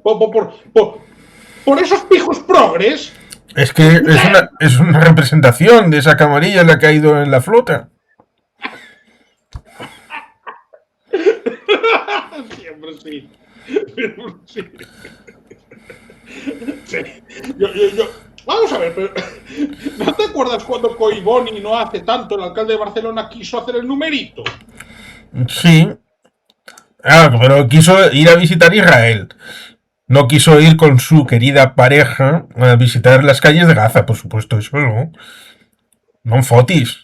por esos pijos progres. Es que es una representación de esa camarilla la que ha ido en la flota. Siempre sí. Sí. Vamos a ver, pero ¿no te acuerdas cuando Collboni no hace tanto, el alcalde de Barcelona, quiso hacer el numerito? Sí. Pero quiso ir a visitar Israel. No quiso ir con su querida pareja a visitar las calles de Gaza, por supuesto, eso no. No fotis.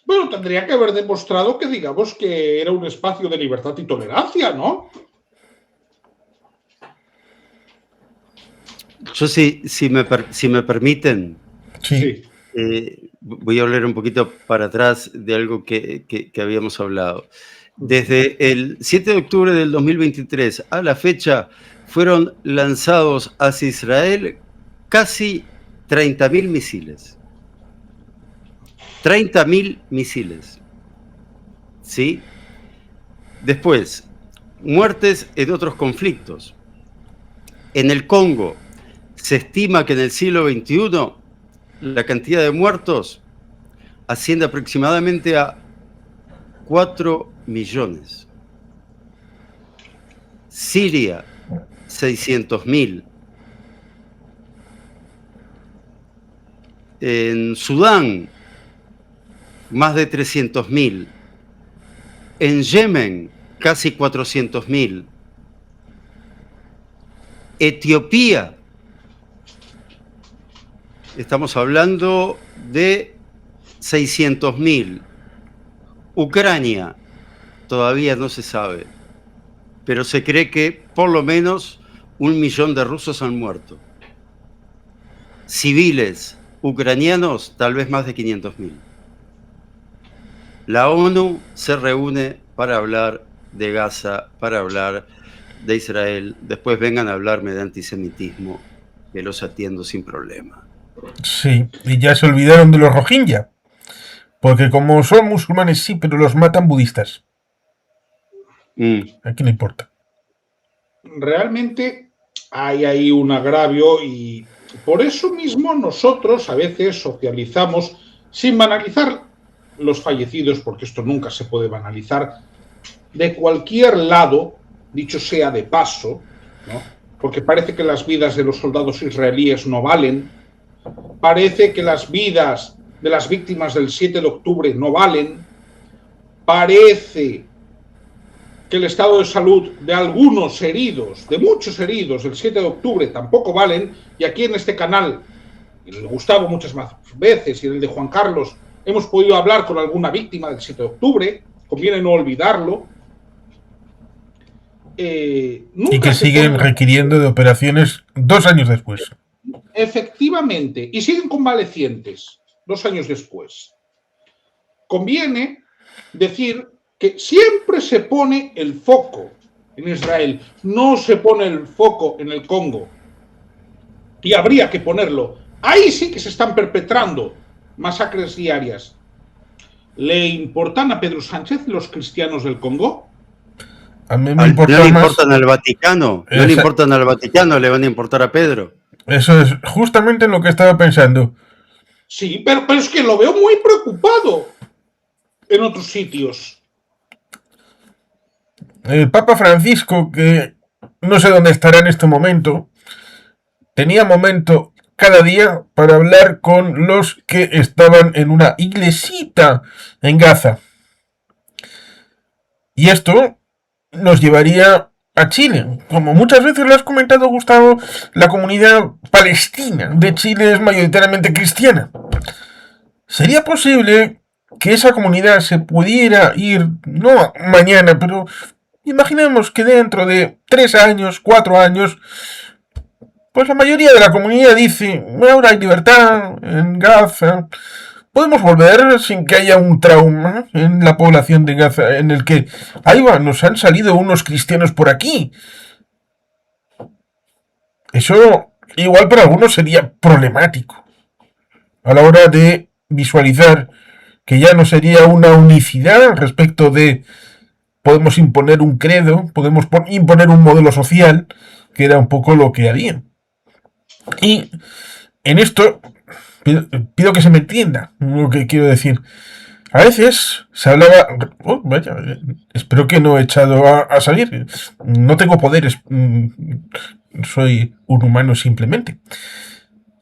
Bueno, tendría que haber demostrado que, digamos, que era un espacio de libertad y tolerancia, ¿no? Yo si me permiten, Sí. voy a hablar un poquito para atrás de algo que habíamos hablado. Desde el 7 de octubre del 2023 a la fecha fueron lanzados hacia Israel casi 30.000 misiles. 30.000 misiles. ¿Sí? Después, muertes en otros conflictos. En el Congo, se estima que en el siglo XXI la cantidad de muertos asciende aproximadamente a 4 millones. Siria, 600.000. En Sudán, más de 300.000. En Yemen, casi 400.000. Etiopía, estamos hablando de 600.000. Ucrania, todavía no se sabe, pero se cree que por lo menos 1 millón de rusos han muerto. Civiles ucranianos, tal vez más de 500.000. La ONU se reúne para hablar de Gaza, para hablar de Israel. Después vengan a hablarme de antisemitismo, que los atiendo sin problema. Sí, y ya se olvidaron de los Rohingya. Porque como son musulmanes, sí, pero los matan budistas. Aquí no importa. Realmente hay ahí un agravio y por eso mismo nosotros a veces socializamos sin banalizar los fallecidos, porque esto nunca se puede banalizar, de cualquier lado, dicho sea de paso, ¿no? Porque parece que las vidas de los soldados israelíes no valen, parece que las vidas de las víctimas del 7 de octubre no valen, parece que el estado de salud de algunos heridos, de muchos heridos del 7 de octubre tampoco valen, y aquí en este canal, y el de Gustavo muchas más veces, y el de Juan Carlos, hemos podido hablar con alguna víctima del 7 de octubre, conviene no olvidarlo. Y que siguen requiriendo de operaciones 2 años después. Efectivamente, y siguen convalecientes 2 años después. Conviene decir que siempre se pone el foco en Israel, no se pone el foco en el Congo. Y habría que ponerlo. Ahí sí que se están perpetrando masacres diarias. ¿Le importan a Pedro Sánchez los cristianos del Congo? A mí me importa no le más... importan al Vaticano, no le importan al Vaticano, le van a importar a Pedro. Eso es justamente lo que estaba pensando. Sí, pero es que lo veo muy preocupado en otros sitios. El Papa Francisco, que no sé dónde estará en este momento, tenía momento cada día para hablar con los que estaban en una iglesita en Gaza. Y esto nos llevaría a Chile. Como muchas veces lo has comentado, Gustavo, la comunidad palestina de Chile es mayoritariamente cristiana. ¿Sería posible que esa comunidad se pudiera ir, no mañana, pero imaginemos que dentro de 3 años, 4 años, pues la mayoría de la comunidad dice, ahora hay libertad en Gaza, podemos volver sin que haya un trauma en la población de Gaza, en el que, ahí va, nos han salido unos cristianos por aquí? Eso igual para algunos sería problemático a la hora de visualizar que ya no sería una unicidad respecto de podemos imponer un credo, podemos imponer un modelo social, que era un poco lo que había. Y en esto pido que se me entienda lo que quiero decir. A veces se hablaba... Oh, vaya, espero que no he echado a salir. No tengo poderes. Soy un humano simplemente.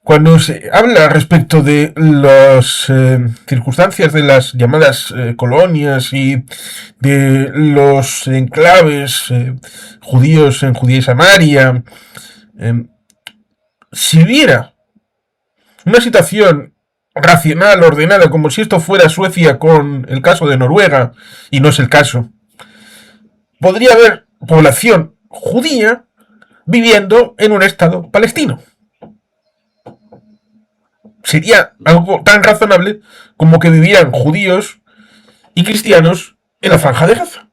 Cuando se habla respecto de las circunstancias de las llamadas colonias y de los enclaves judíos en Judea y Samaria, si hubiera una situación racional, ordenada, como si esto fuera Suecia con el caso de Noruega, y no es el caso, podría haber población judía viviendo en un estado palestino. Sería algo tan razonable como que vivieran judíos y cristianos en la franja de Gaza,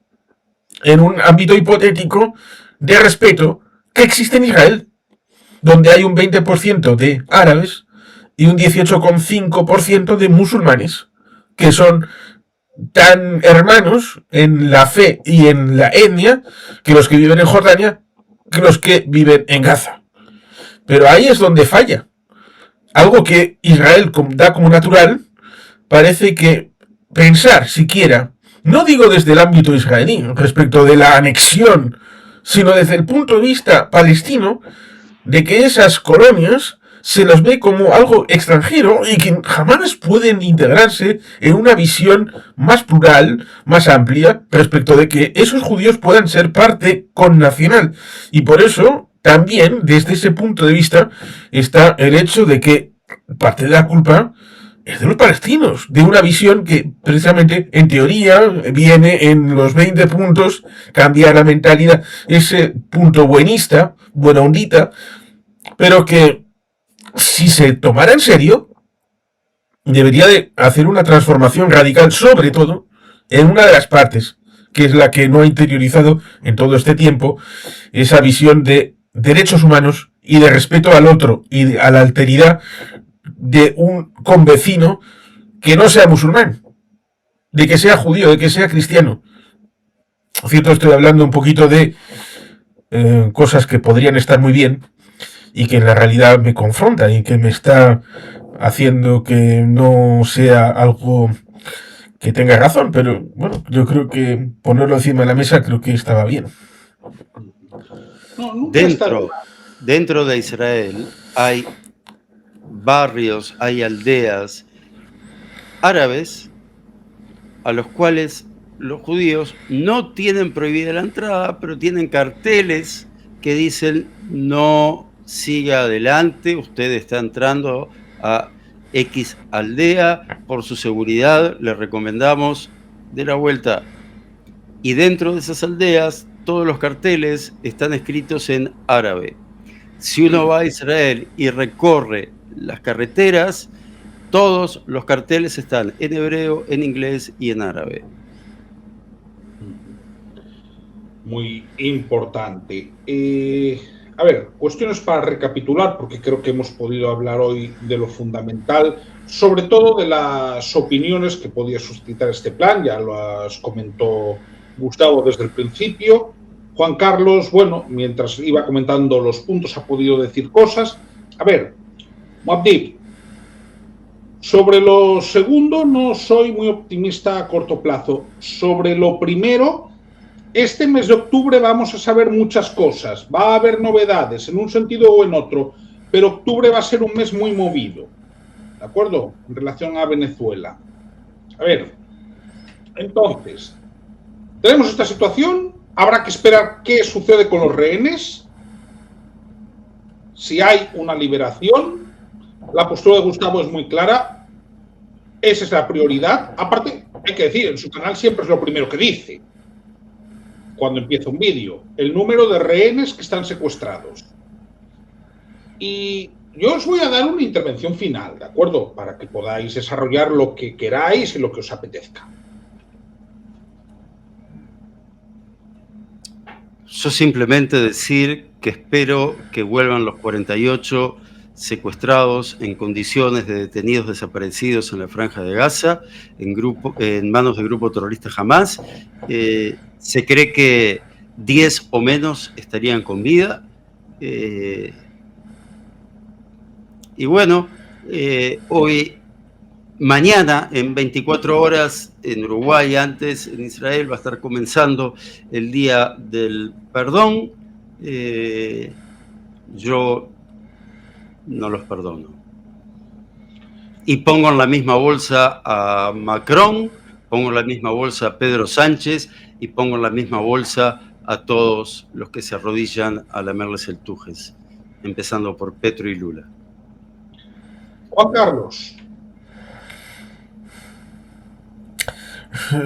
en un ámbito hipotético de respeto que existe en Israel, donde hay un 20% de árabes y un 18,5% de musulmanes, que son tan hermanos en la fe y en la etnia que los que viven en Jordania que los que viven en Gaza. Pero ahí es donde falla. Algo que Israel da como natural, parece que pensar siquiera, no digo desde el ámbito israelí, respecto de la anexión, sino desde el punto de vista palestino, de que esas colonias se los ve como algo extranjero y que jamás pueden integrarse en una visión más plural, más amplia, respecto de que esos judíos puedan ser parte connacional. Y por eso, también, desde ese punto de vista, está el hecho de que parte de la culpa es de los palestinos, de una visión que precisamente en teoría viene en los 20 puntos, cambiar la mentalidad, ese punto buenista, buena ondita, pero que si se tomara en serio, debería de hacer una transformación radical, sobre todo en una de las partes, que es la que no ha interiorizado en todo este tiempo, esa visión de derechos humanos y de respeto al otro y a la alteridad de un convecino que no sea musulmán. de que sea judío, de que sea cristiano. Cierto, estoy hablando un poquito de cosas que podrían estar muy bien y que en la realidad me confrontan y que me está haciendo que no sea algo que tenga razón, pero bueno, yo creo que ponerlo encima de la mesa creo que estaba bien. No, nunca está de más. Dentro de Israel hay barrios, hay aldeas árabes a los cuales los judíos no tienen prohibida la entrada, pero tienen carteles que dicen no siga adelante, usted está entrando a X aldea, por su seguridad le recomendamos de la vuelta. Y dentro de esas aldeas todos los carteles están escritos en árabe. Si uno va a Israel y recorre las carreteras, todos los carteles están en hebreo, en inglés y en árabe. Muy importante. A ver, cuestiones para recapitular, porque creo que hemos podido hablar hoy de lo fundamental, sobre todo de las opiniones que podía suscitar este plan, ya lo has comentó Gustavo desde el principio. Juan Carlos, bueno, mientras iba comentando los puntos ha podido decir cosas. A ver, Muad'Dib, sobre lo segundo no soy muy optimista a corto plazo. Sobre lo primero, este mes de octubre vamos a saber muchas cosas, va a haber novedades en un sentido o en otro, pero octubre va a ser un mes muy movido, ¿de acuerdo? En relación a Venezuela. A ver, entonces, tenemos esta situación, habrá que esperar qué sucede con los rehenes, si hay una liberación. La postura de Gustavo es muy clara, esa es la prioridad. Aparte, hay que decir, en su canal siempre es lo primero que dice cuando empieza un vídeo, el número de rehenes que están secuestrados. Y yo os voy a dar una intervención final, ¿de acuerdo? Para que podáis desarrollar lo que queráis y lo que os apetezca. Yo simplemente decir que espero que vuelvan los 48 secuestrados en condiciones de detenidos desaparecidos en la Franja de Gaza, en manos del grupo terrorista Hamas. Se cree que 10 o menos estarían con vida. Y bueno, mañana, en 24 horas, en Uruguay, antes en Israel, va a estar comenzando el Día del Perdón. Yo no los perdono. Y pongo en la misma bolsa a Macron, pongo en la misma bolsa a Pedro Sánchez y pongo en la misma bolsa a todos los que se arrodillan a lamerles el tujes, empezando por Petro y Lula. Juan Carlos.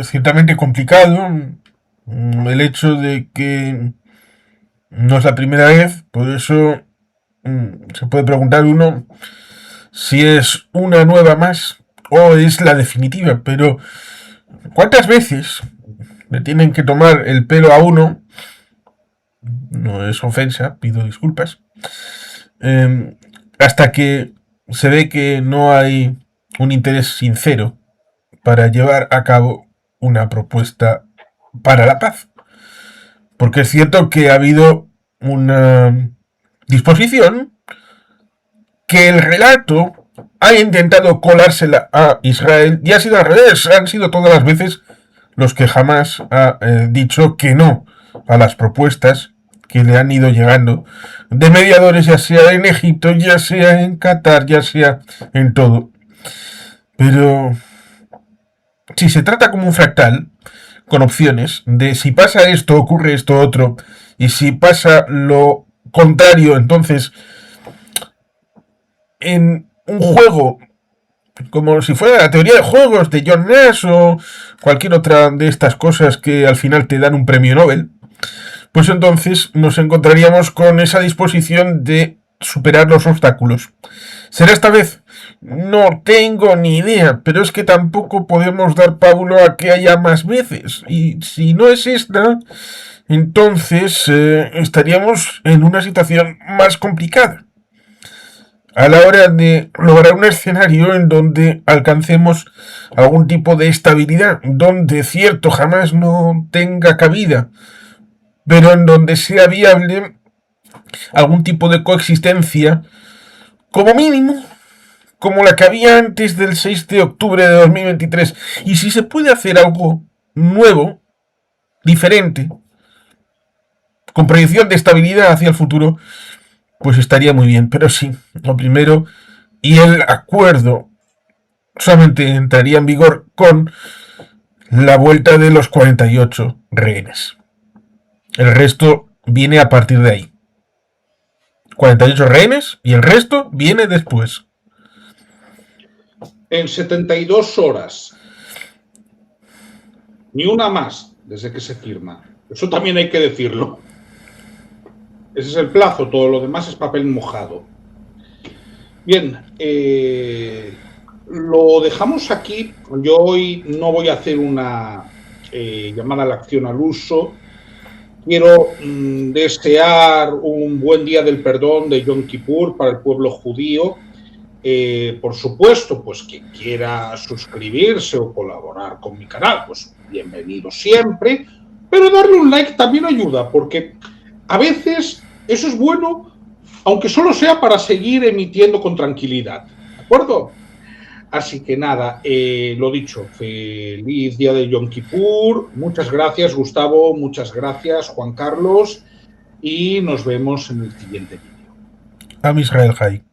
Ciertamente complicado el hecho de que no es la primera vez, por eso se puede preguntar uno si es una nueva más o es la definitiva, pero ¿cuántas veces le tienen que tomar el pelo a uno? No es ofensa, pido disculpas, hasta que se ve que no hay un interés sincero para llevar a cabo una propuesta para la paz. Porque es cierto que ha habido una disposición que el relato ha intentado colársela a Israel y ha sido al revés. Han sido todas las veces los que jamás ha dicho que no a las propuestas que le han ido llegando de mediadores, ya sea en Egipto, ya sea en Qatar, ya sea en todo. Pero si se trata como un fractal, con opciones de si pasa esto, ocurre esto otro, y si pasa lo contrario, entonces en un juego, como si fuera la teoría de juegos de John Nash o cualquier otra de estas cosas que al final te dan un premio Nobel, pues entonces nos encontraríamos con esa disposición de superar los obstáculos. ¿Será esta vez? No tengo ni idea, pero es que tampoco podemos dar pábulo a que haya más veces. Y si no es esta, entonces estaríamos en una situación más complicada. a la hora de lograr un escenario en donde alcancemos algún tipo de estabilidad, donde cierto jamás no tenga cabida, pero en donde sea viable algún tipo de coexistencia, como mínimo, como la que había antes del 6 de octubre de 2023. Y si se puede hacer algo nuevo, diferente, con proyección de estabilidad hacia el futuro, pues estaría muy bien. Pero sí, lo primero, y el acuerdo solamente entraría en vigor con la vuelta de los 48 rehenes. El resto viene a partir de ahí. 48 rehenes y el resto viene después. En 72 horas, ni una más desde que se firma. Eso también hay que decirlo. Ese es el plazo, todo lo demás es papel mojado. Bien, lo dejamos aquí. Yo hoy no voy a hacer una llamada a la acción al uso. Quiero desear un buen día del perdón de Yom Kippur para el pueblo judío. Por supuesto, pues quien quiera suscribirse o colaborar con mi canal, pues bienvenido siempre. Pero darle un like también ayuda, porque a veces eso es bueno, aunque solo sea para seguir emitiendo con tranquilidad. ¿De acuerdo? Así que nada, lo dicho, feliz día de Yom Kippur. Muchas gracias, Gustavo. Muchas gracias, Juan Carlos. Y nos vemos en el siguiente vídeo. Am Israel Hay.